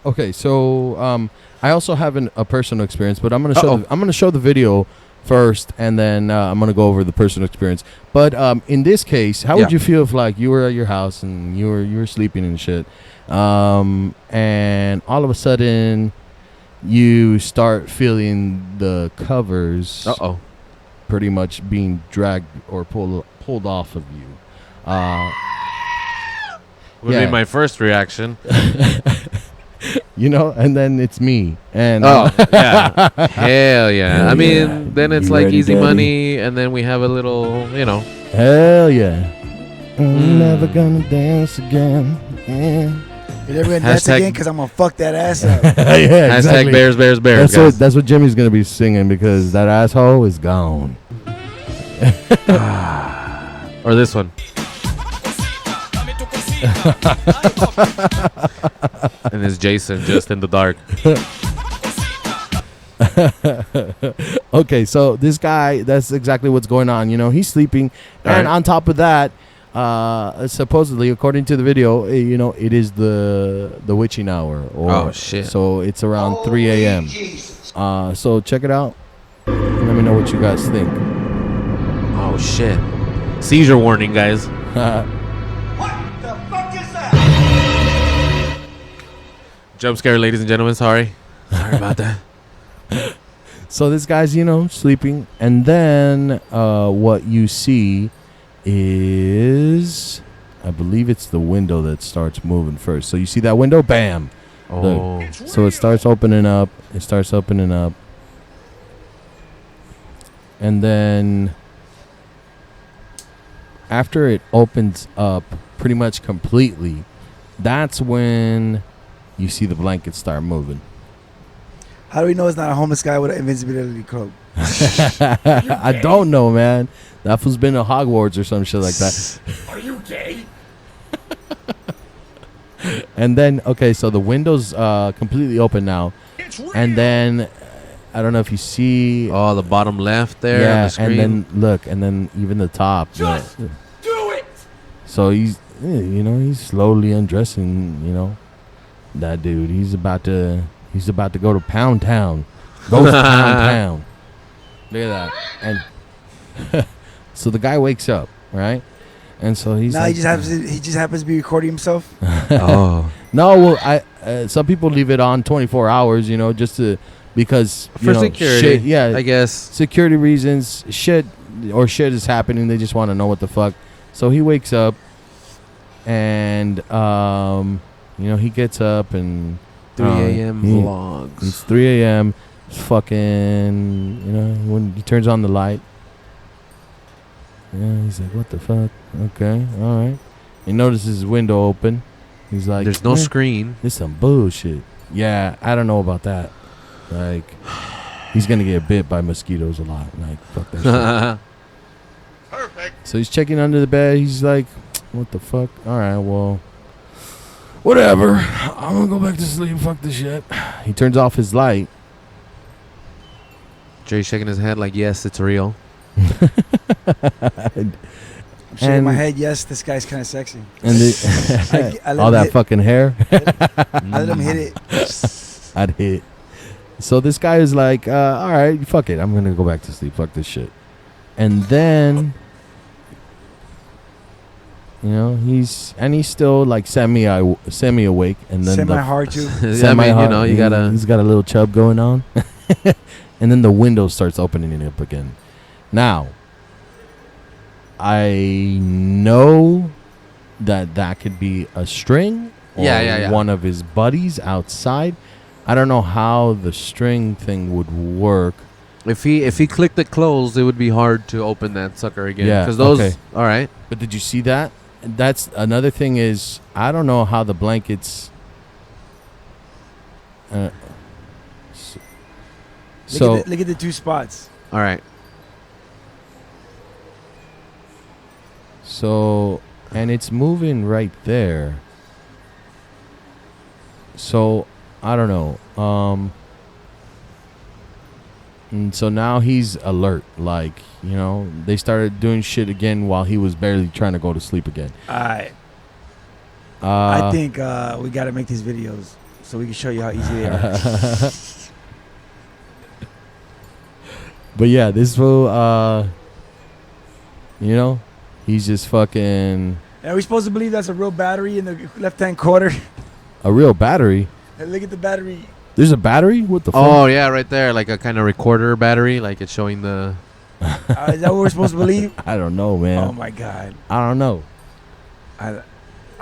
okay, so I also have a personal experience, but I'm gonna show the video first, and then I'm gonna go over the personal experience. But in this case, how would you feel if like you were at your house and you were sleeping and shit, and all of a sudden you start feeling the covers pretty much being dragged or pulled off of you? Would be my first reaction. And then it's me. And yeah. Hell yeah. I mean, yeah. then it's You like ready, easy Daddy? money, and then we have a little, Hell yeah. I'm never gonna dance again. Yeah. You're never gonna dance again because I'm gonna fuck that ass up. Yeah, exactly. Hashtag bears. That's what Jimmy's gonna be singing, because that asshole is gone. Or this one. And it's Jason just in the dark. Okay, so this guy, that's exactly what's going on. He's sleeping. And on top of that, supposedly, according to the video, it is the witching hour. Oh, shit. So it's around 3 a.m. So check it out. And let me know what you guys think. Oh, shit. Seizure warning, guys. Jump scare, ladies and gentlemen. Sorry about that. So this guy's, sleeping. And then what you see is, I believe it's the window that starts moving first. So you see that window? Bam. Oh. Look. So it starts opening up. And then after it opens up pretty much completely, that's when you see the blanket start moving. How do we know it's not a homeless guy with an invincibility cloak? I don't know, man. That fool's been to Hogwarts or some shit like that. Are you gay? And then, okay, so the window's completely open now. And then, I don't know if you see. Oh, the bottom left there. Yeah, on the screen. and then look, and then even the top. Just do it! So he's, he's slowly undressing, that dude. He's about to go to Pound Town. Go to Pound Town. Look at that. And so the guy wakes up, right? And so he's he just happens to be recording himself. Oh. No, well, some people leave it on 24 hours, just because For security, shit, yeah, I guess. security reasons, shit is happening. They just want to know what the fuck. So he wakes up, and he gets up and 3 a.m. vlogs. It's 3 a.m. It's fucking, when he turns on the light. Yeah, he's like, what the fuck? Okay, all right. He notices his window open. He's like, there's no screen. This some bullshit. Yeah, I don't know about that. Like, he's gonna get bit by mosquitoes a lot. Like, fuck that shit. Perfect. So he's checking under the bed. He's like, what the fuck? All right, well, whatever. I'm gonna go back to sleep. Fuck this shit. He turns off his light. Jay's shaking his head like, yes, it's real. And I'm shaking my head. Yes, this guy's kind of sexy. And I let all him that hit- fucking hair. I let him hit it. I'd hit. So this guy is like, all right, fuck it. I'm going to go back to sleep. Fuck this shit. And then, he's still like semi awake. And then Semi-hard too. semi-hard, you gotta. He's got a little chub going on. And then the window starts opening up again. Now, I know that could be a string or one of his buddies outside. I don't know how the string thing would work. If he clicked it closed, it would be hard to open that sucker again. Yeah, Because those. okay. All right. But did you see that? That's another thing is, I don't know how the blankets. Look at the two spots. All right. So, and it's moving right there. So, I don't know. And so now he's alert. Like, they started doing shit again while he was barely trying to go to sleep again. All right. I think we got to make these videos so we can show you how easy they are. But yeah, this fool, he's just fucking. Are we supposed to believe that's a real battery in the left-hand corner? A real battery? Hey, look at the battery. There's a battery? What the fuck? Oh, yeah, right there. Like a kind of recorder battery. Like it's showing the. Is that what we're supposed to believe? I don't know, man. Oh, my God. I don't know. I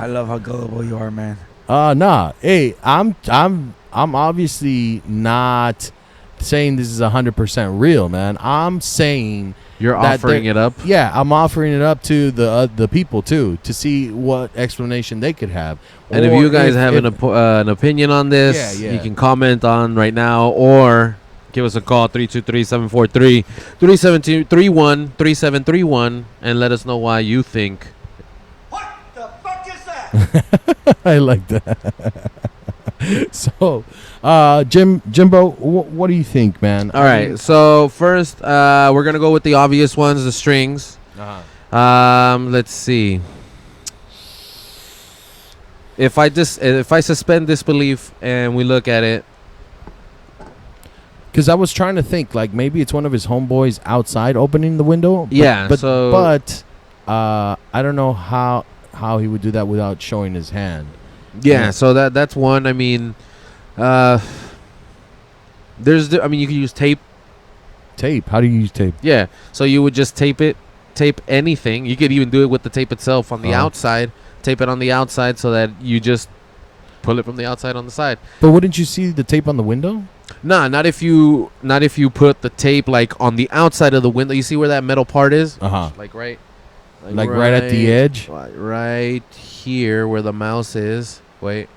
love how gullible you are, man. Nah. Hey, I'm obviously not saying this is 100% real, man. I'm saying You're offering it up? Yeah, I'm offering it up to the people too, to see what explanation they could have. And if you guys have an opinion on this, Yeah. you can comment on right now or give us a call 323-743-3731 and let us know why you think. What the fuck is that? I like that. So, Jimbo, what do you think, man? All right. So first, we're gonna go with the obvious ones, the strings. Let's see. If I suspend disbelief and we look at it, because I was trying to think, like maybe it's one of his homeboys outside opening the window. But I don't know how he would do that without showing his hand. Yeah, so that's one. I mean, you can use tape. Tape? How do you use tape? Yeah, so you would just tape anything. You could even do it with the tape itself on the outside. Tape it on the outside so that you just pull it from the outside on the side. But wouldn't you see the tape on the window? Nah, not if you put the tape like on the outside of the window. You see where that metal part is? Like right at the edge? Right here where the mouse is. Wait.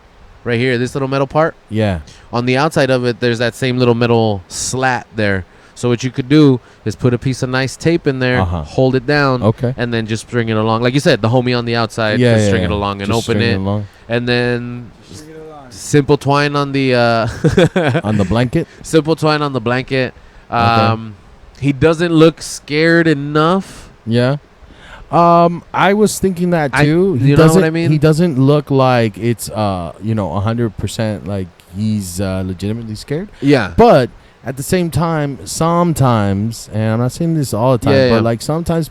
right here, this little metal part. Yeah. On the outside of it, there's that same little metal slat there. So what you could do is put a piece of nice tape in there, hold it down, and then just string it along. Like you said, the homie on the outside, just string it along and open it. And then simple twine on the on the blanket. Simple twine on the blanket. He doesn't look scared enough. Yeah. I was thinking that too. You know what I mean? He doesn't look like it's 100% like he's legitimately scared. Yeah. But at the same time, sometimes, and I'm not saying this all the time, but like sometimes,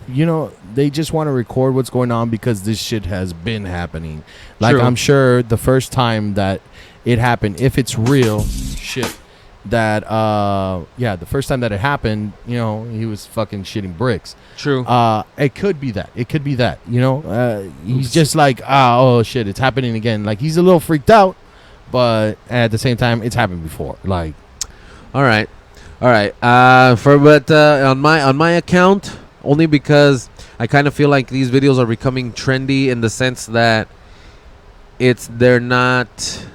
they just want to record what's going on because this shit has been happening. Like, I'm sure the first time that it happened, if it's real shit, that the first time that it happened, he was fucking shitting bricks. True. It could be that. He's just like, oh shit, it's happening again. Like, he's a little freaked out, but at the same time, it's happened before. Like, all right. On my account, only because I kind of feel like these videos are becoming trendy in the sense that they're not.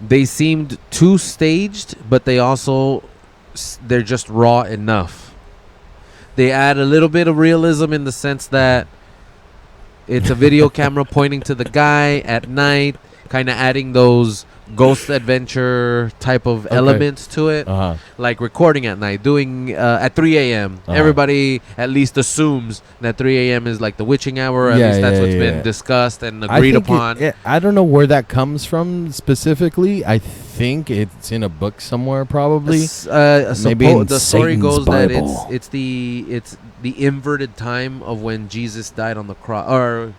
They seemed too staged, but they're just raw enough. They add a little bit of realism in the sense that it's a video camera pointing to the guy at night, kind of adding those ghost adventure type of elements to it, like recording at night, doing at 3 a.m. Everybody at least assumes that 3 a.m. is like the witching hour. At least that's what's been discussed and agreed upon. I don't know where that comes from specifically. I think it's in a book somewhere, probably. Maybe in the story Satan's goes Bible. that it's the inverted time of when Jesus died on the cross. Or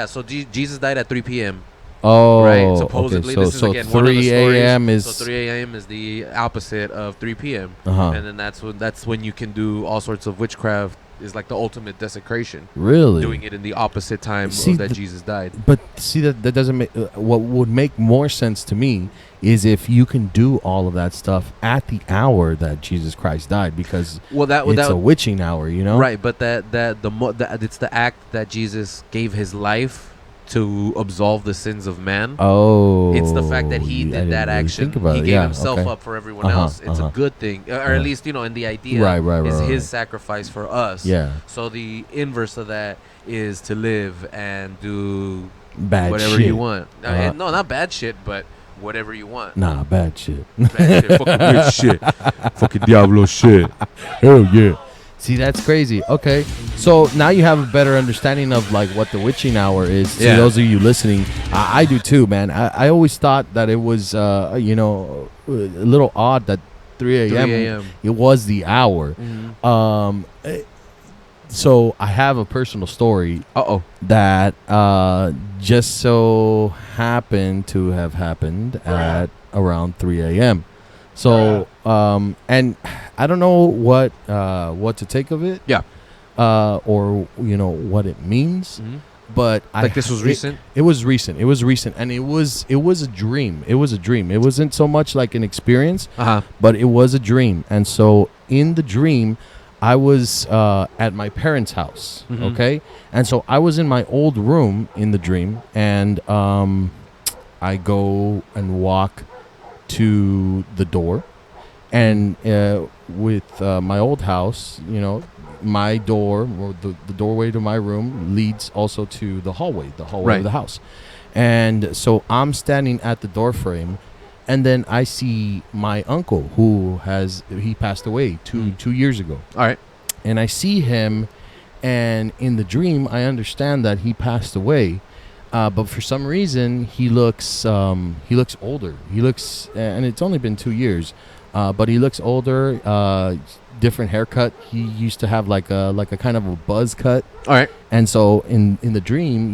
so Jesus died at 3 p.m. Oh, right. Supposedly, okay. this is again one of the 3 stories. a.m. is 3 a.m. is the opposite of 3 p.m. And then that's when you can do all sorts of witchcraft. Is like the ultimate desecration. Really, doing it in the opposite time of that Jesus died. But see, that doesn't make. What would make more sense to me is if you can do all of that stuff at the hour that Jesus Christ died, because it's a witching hour, Right, but it's the act that Jesus gave his life to absolve the sins of man. Oh, it's the fact that he did that action. He gave himself up for everyone else. It's a good thing, or at least in the idea is his sacrifice for us. Yeah. So the inverse of that is to live and do whatever you want. No, not bad shit, but whatever you want. Nah, bad shit. Bad shit. Fucking good shit. Fucking Diablo shit. Hell yeah. See, that's crazy. Okay, so now you have a better understanding of like what the witching hour is. To those of you listening, I do too, man. I always thought that it was, a little odd that 3 a.m. It was the hour. So I have a personal story. That just so happened to have happened at around 3 a.m. So, and I don't know what to take of it. Yeah. Or what it means. But this was recent. It was recent, and it was a dream. It wasn't so much like an experience, but it was a dream. And so in the dream, I was at my parents' house. Okay, and so I was in my old room in the dream, and I go and walk to the door, and with my old house, my door, or the doorway to my room, leads also to the hallway of the house. And so I'm standing at the door frame, and then I see my uncle he passed away two years ago. All right. And I see him, and in the dream I understand that he passed away. But for some reason, he looks older. And it's only been 2 years, but he looks older. Different haircut. He used to have like a kind of a buzz cut. All right. And so in the dream,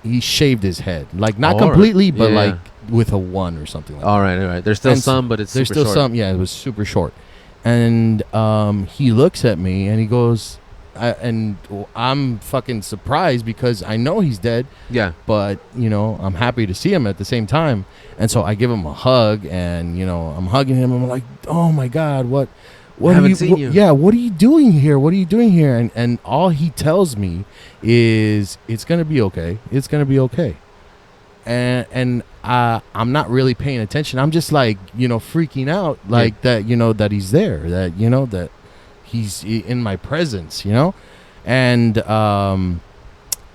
he shaved his head, like not completely, but like with a 1 or something like that. All right. There's still some, but it's there's super still short. some. Yeah, it was super short. And he looks at me and he goes. And I'm fucking surprised because I know he's dead. Yeah. But, I'm happy to see him at the same time. And so I give him a hug, and, I'm hugging him. I'm like, oh my God, what what haven't seen you. Yeah, what are you doing here? What are you doing here? And all he tells me is, it's gonna be okay. It's gonna be okay. And I'm not really paying attention. I'm just like, freaking out, like that, that he's there, that that he's in my presence, and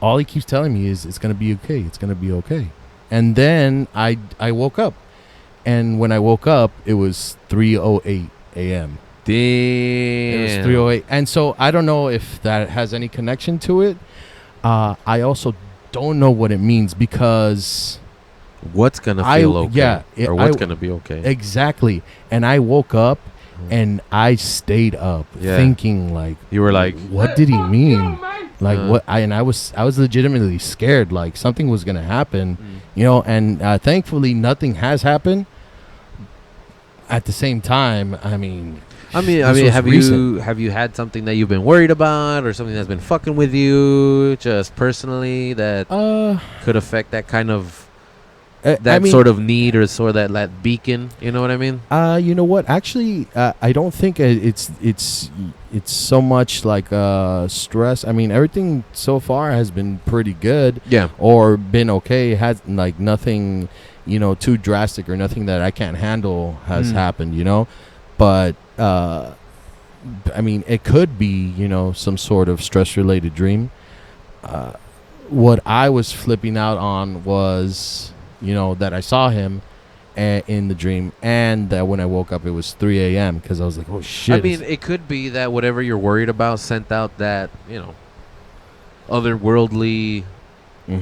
all he keeps telling me is, it's gonna be okay. It's gonna be okay. And then I woke up, and when I woke up, it was 3:08 a.m. Damn. It was 3:08, and so I don't know if that has any connection to it. I also don't know what it means, because what's gonna feel okay? Or what's gonna be okay? Exactly. And I woke up and I stayed up thinking, like, you were like, what did he mean? Like, what? I was legitimately scared, like something was gonna happen, and thankfully nothing has happened. At the same time, I mean, have you had something that you've been worried about, or something that's been fucking with you, just personally, that could affect that kind of sort of need, or sort of that beacon? You know what I mean? You know what? Actually, I don't think it's so much like stress. I mean, everything so far has been pretty good. Yeah. Or been okay. Has like nothing, too drastic, or nothing that I can't handle has happened. But I mean, it could be, some sort of stress-related dream. What I was flipping out on was, that I saw him in the dream, and that when I woke up, it was 3 a.m. because I was like, oh, shit. I mean, it could be that whatever you're worried about sent out that, otherworldly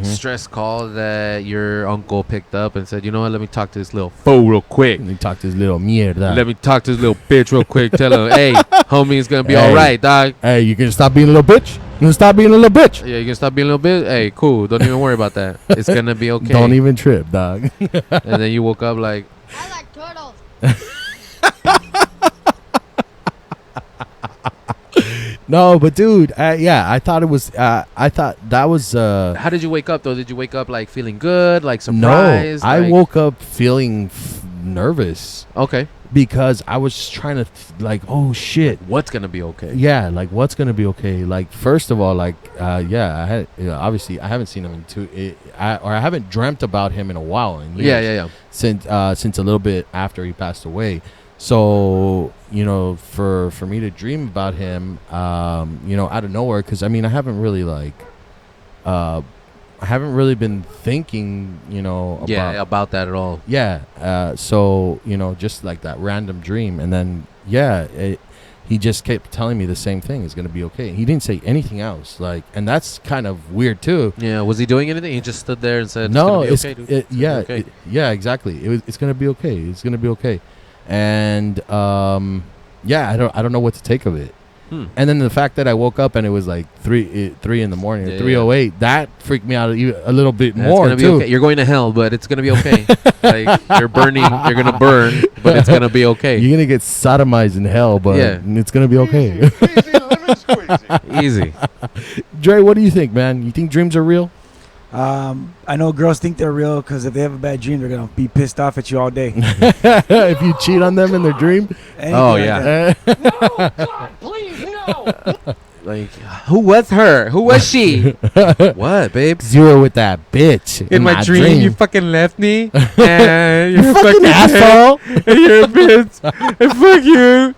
stress call that your uncle picked up and said, you know what, let me talk to this little fool real quick. Let me talk to this little mierda. Let me talk to this little bitch real quick. Tell him, hey, homie, it's going to be all right, dog. Hey, you gonna stop being a little bitch? You gonna stop being a little bitch? Yeah, you gonna stop being a little bitch? Hey, cool. Don't even worry about that. It's going to be okay. Don't even trip, dog. And then you woke up like, I like turtles. No, but dude, I thought it was. I thought that was. how did you wake up though? Did you wake up like feeling good, like surprised? No, I woke up feeling nervous. Okay. Because I was trying to like, oh shit, what's gonna be okay? Yeah, like what's gonna be okay? Like, first of all, like, I had obviously I haven't seen him I haven't dreamt about him in a while. In years, yeah. Since a little bit after he passed away. So, for me to dream about him, out of nowhere, because I mean, I haven't really been thinking, about that at all. Yeah. So, just like that random dream. And then, he just kept telling me the same thing. It's going to be okay. He didn't say anything else. Like, and that's kind of weird too. Yeah. Was he doing anything? He just stood there and said, no, it's going to be okay, dude. Yeah, exactly. It's going to be okay. It's going to be okay. And, I don't know what to take of it. And then the fact that I woke up and it was like 3 in the morning, or 3:08, that freaked me out a little bit more gonna be too. Okay. You're going to hell, but it's gonna be okay. Like, you're gonna burn, but it's gonna be okay. You're gonna get sodomized in hell, but it's gonna be okay. Easy. Dre, what do you think, man? You think dreams are real? I know girls think they're real because if they have a bad dream, they're gonna be pissed off at you all day. If you cheat on them in their dream. Oh yeah. No, God, please, no. Like, who was her? Who was she? What, babe? Zero with that bitch. In my dream, you fucking left me. And you're you fucking asshole. And you're a bitch. And fuck you.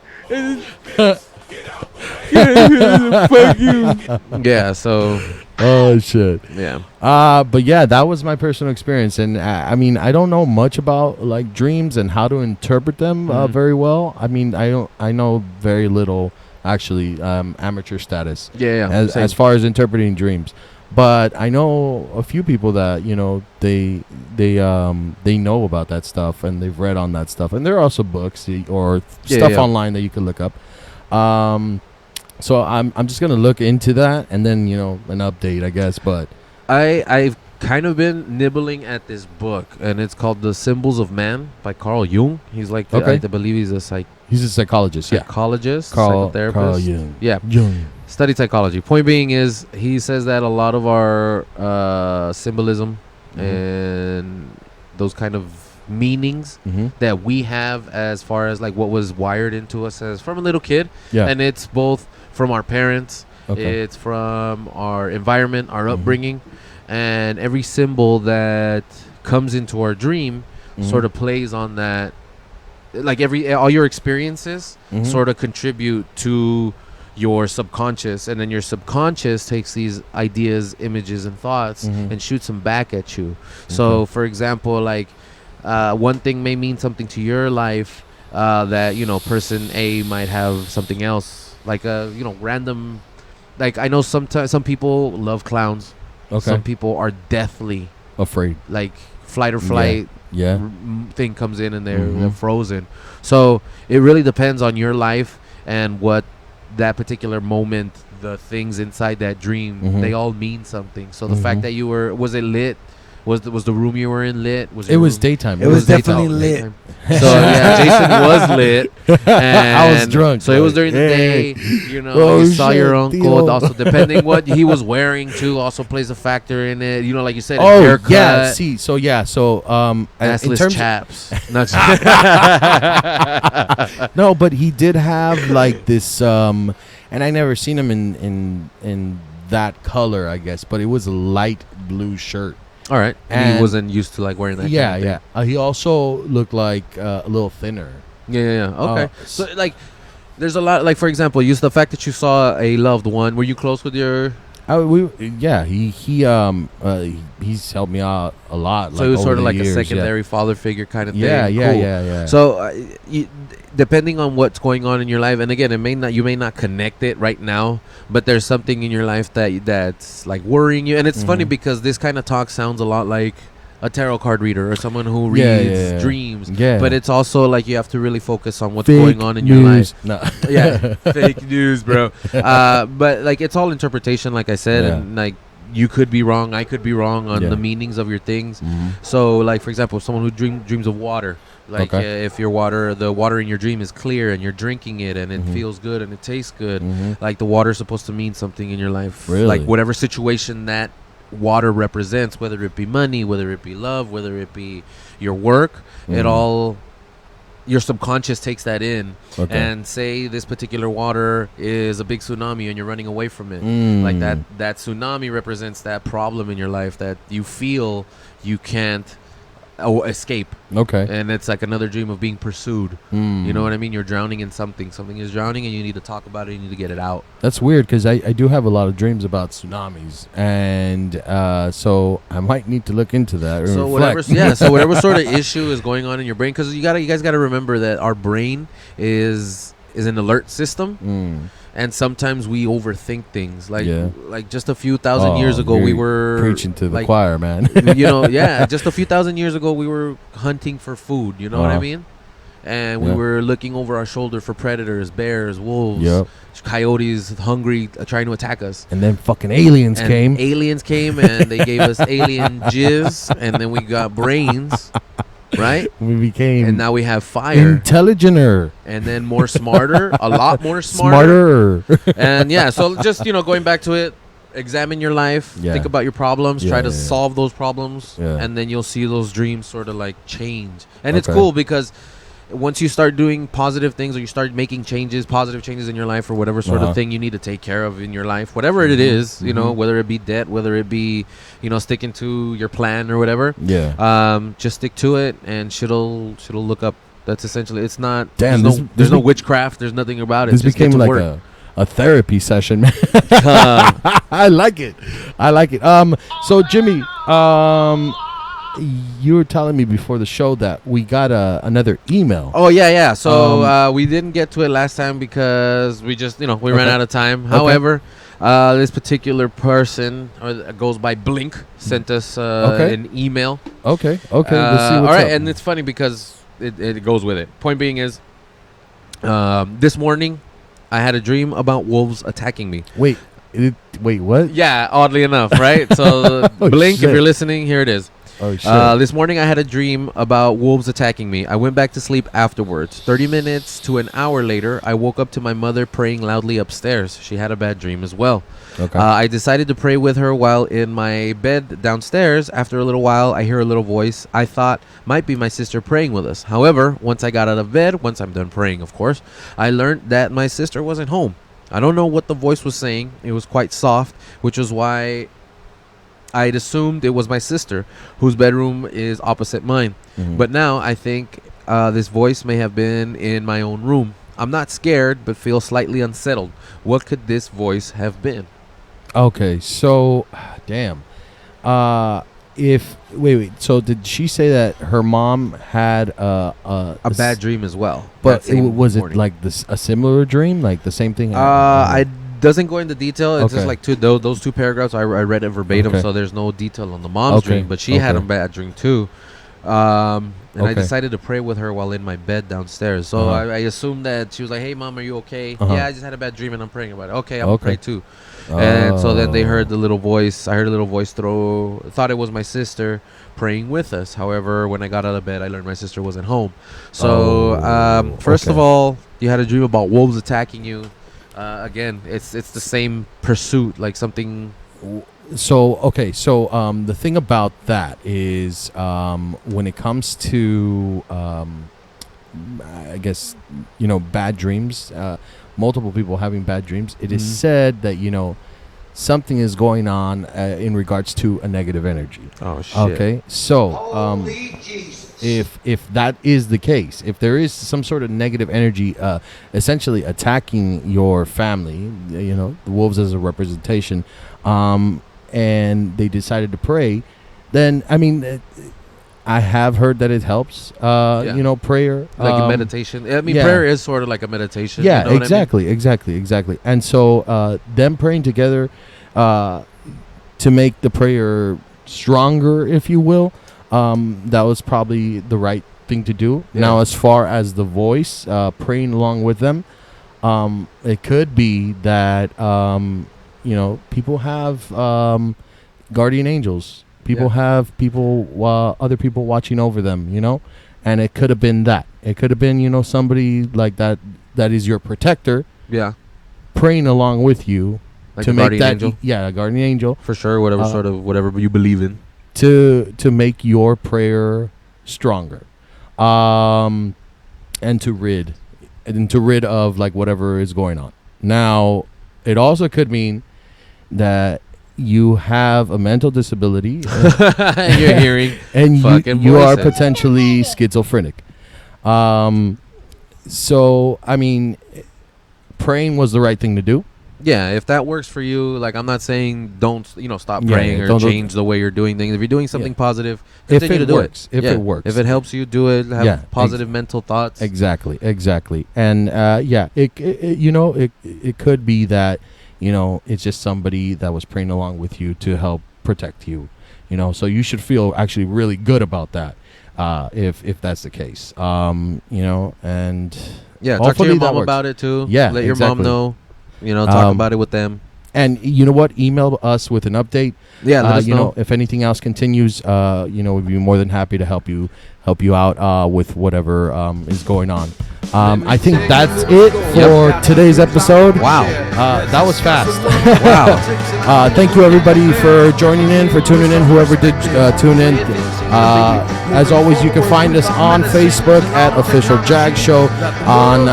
Fuck you. Yeah, so. Oh shit. Yeah. But yeah, that was my personal experience, and I mean, I don't know much about like dreams and how to interpret them very well. I mean, I know very little actually, amateur status. Yeah. As far as interpreting dreams, but I know a few people that they know about that stuff and they've read on that stuff, and there are also books or stuff online that you can look up. So I'm just gonna look into that and then an update, I guess. But I've kind of been nibbling at this book, and it's called The Symbols of Man by Carl Jung. He's like I believe he's a psychologist. Psychotherapist. Carl Jung. Yeah. Jung. Studied psychology. Point being is he says that a lot of our symbolism and those kind of meanings that we have as far as like what was wired into us as from a little kid. Yeah. And it's both from our parents, Okay. it's from our environment, our upbringing, and every symbol that comes into our dream sort of plays on that. Like all your experiences sort of contribute to your subconscious, and then your subconscious takes these ideas, images, and thoughts and shoots them back at you. So, for example, like one thing may mean something to your life that person A might have something else, like a random. Like I know sometimes some people love clowns. Okay. Some people are deathly afraid. Like flight or flight. Yeah. Thing comes in and they're frozen. So it really depends on your life and what that particular moment, the things inside that dream, they all mean something. So the fact that you was it lit? Was the room you were in lit? It was daytime. It was definitely lit. So yeah, Jason was lit. And I was drunk. So it was during the day. You saw your uncle. Theo. Also, depending what he was wearing too, also plays a factor in it. Like you said, Oh haircut. yeah. See. So Assless in terms chaps. no, but he did have like this, and I never seen him in that color, I guess. But it was a light blue shirt. All right, and he wasn't used to like wearing that. Yeah, kind of thing. he also looked like a little thinner. Yeah. Okay. So like, there's a lot. Like for example, the fact that you saw a loved one. Were you close with your? He's helped me out a lot. So it was sort of like a secondary father figure kind of thing. Yeah, cool. yeah. So depending on what's going on in your life, and again, you may not connect it right now, but there's something in your life that's like worrying you. And it's funny because this kind of talk sounds a lot like a tarot card reader or someone who reads dreams. Yeah. But it's also like you have to really focus on what's going on in your life. No. Yeah, fake news, bro. But like it's all interpretation, like I said, and like you could be wrong, I could be wrong on the meanings of your things. So like for example, someone who dreams of water, like if the water in your dream is clear and you're drinking it and it feels good and it tastes good, like the water is supposed to mean something in your life. Really? Like whatever situation that water represents, whether it be money, whether it be love, whether it be your work, it all, your subconscious takes that in. And say this particular water is a big tsunami and you're running away from it, like that tsunami represents that problem in your life that you feel you can't escape. And it's like another dream of being pursued. You know what I mean? You're drowning in something is drowning and you need to talk about it, you need to get it out. That's weird because I do have a lot of dreams about tsunamis, and so I might need to look into that. So whatever sort of issue is going on in your brain, because you guys gotta remember that our brain is an alert system. And sometimes we overthink things. Like just a few thousand years ago, we were preaching to the choir, man. Just a few thousand years ago, we were hunting for food. You know what I mean? And we were looking over our shoulder for predators, bears, wolves, coyotes, hungry, trying to attack us. And then fucking aliens came. Aliens came and they gave us alien jizz, and then we got brains. Right? We became, and now we have fire, intelligenter, and then more smarter, a lot more smarter. And so just going back to it, examine your life, think about your problems, try to solve those problems, and then you'll see those dreams sort of like change. And it's cool because once you start doing positive things, or you start making positive changes in your life, or whatever sort of thing you need to take care of in your life, whatever it is, whether it be debt, whether it be, sticking to your plan or whatever, just stick to it and shit'll look up. That's essentially, it's not, there's no witchcraft, there's nothing about it. This became like a therapy session, man. I like it. So Jimmy, you were telling me before the show that we got another email. Oh yeah. So we didn't get to it last time because we just we ran out of time. However, this particular person, goes by Blink, sent us an email. Okay. Let's see what's all right, up. and it's funny because it goes with it. Point being is, this morning I had a dream about wolves attacking me. Wait, what? Yeah, oddly enough, right? So Blink, shit. if you're listening, here it is. Oh, shit. This morning I had a dream about wolves attacking me. I went back to sleep afterwards. 30 minutes to an hour later, I woke up to my mother praying loudly upstairs. She had a bad dream as well. Okay. I decided to pray with her while in my bed downstairs. After a little while, I hear a little voice I thought might be my sister praying with us. However, once I got out of bed, once I'm done praying, of course, I learned that my sister wasn't home. I don't know what the voice was saying. It was quite soft, which was why I'd assumed it was my sister, whose bedroom is opposite mine. Mhm. But now I think this voice may have been in my own room. I'm not scared, but feel slightly unsettled. What could this voice have been? Okay, so, damn. Wait. So did she say that her mom had A bad dream as well. But that same was morning. it like a similar dream, like the same thing? I doesn't go into detail. It's just Okay. like those two paragraphs. I read it verbatim, Okay. so there's no detail on the mom's Okay, dream. But she had a okay. bad dream too. And I Okay. decided to pray with her while in my bed downstairs. So Uh-huh. I assumed that she was like, "Hey, mom, are you okay?" Uh-huh. Yeah, I just had a bad dream and I'm praying about it. Okay, I'm Okay. pray too. And so then they heard Oh. the little voice. I heard a little voice thought it was my sister praying with us. However, when I got out of bed, I learned my sister wasn't home. So first of okay. all, you had a dream about wolves attacking you. Again, it's the same pursuit, like something. So the thing about that is when it comes to I guess bad dreams, multiple people having bad dreams, it is Mhm. said that something is going on in regards to a negative energy. Oh shit. Okay, so if that is the case, if there is some sort of negative energy essentially attacking your family, the wolves as a representation, and they decided to pray, then I mean I have heard that it helps prayer, Like a meditation. I mean, yeah. prayer is sort of like a meditation. yeah, you know what I mean? exactly. And so them praying together to make the prayer stronger, if you will, that was probably the right thing to do. Yeah. Now, as far as the voice praying along with them, it could be that people have guardian angels. People have other people watching over them, and it could have been that. It could have been, somebody like that is your protector, Yeah, praying along with you like to a make guardian that, angel. a guardian angel, For sure, whatever you believe in. to make your prayer stronger, and to rid of like whatever is going on. Now, it also could mean that you have a mental disability And you're hearing and fucking you are voices. potentially schizophrenic. So I mean, praying was the right thing to do. Yeah, if that works for you, like I'm not saying don't stop Yeah, praying or don't- change the way you're doing things. If you're doing something positive, If continue it to do works, it. if Yeah. it works. If it helps you, do it. Have Yeah, positive mental thoughts. Exactly. And it could be that it's just somebody that was praying along with you to help protect you. So you should feel actually really good about that. If that's the case, and Yeah, talk to hopefully your that mom works. about it too. Yeah, let your exactly. mom know. Talk about it with them. And you know what? Email us with an update. Yeah, let us know. If anything else continues, we'd be more than happy to help you out with whatever is going on. I think that's it for today's episode. Wow. That was fast. Wow. Thank you everybody for joining in, for tuning in, whoever did tune in. As always, you can find us on Facebook at Official Jag Show, on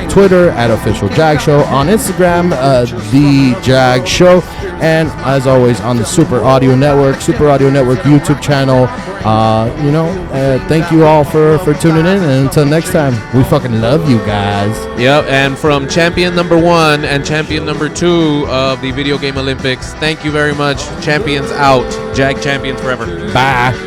Twitter at Official Jag Show, on Instagram, The Jag Show, and as always on the Super Audio Network YouTube channel. Thank you all for tuning in, and until next time, we fucking love you guys. Yep, and from champion number 1 and champion number 2 of the Video Game Olympics, thank you very much. Champions out. Jag champions forever. Bye.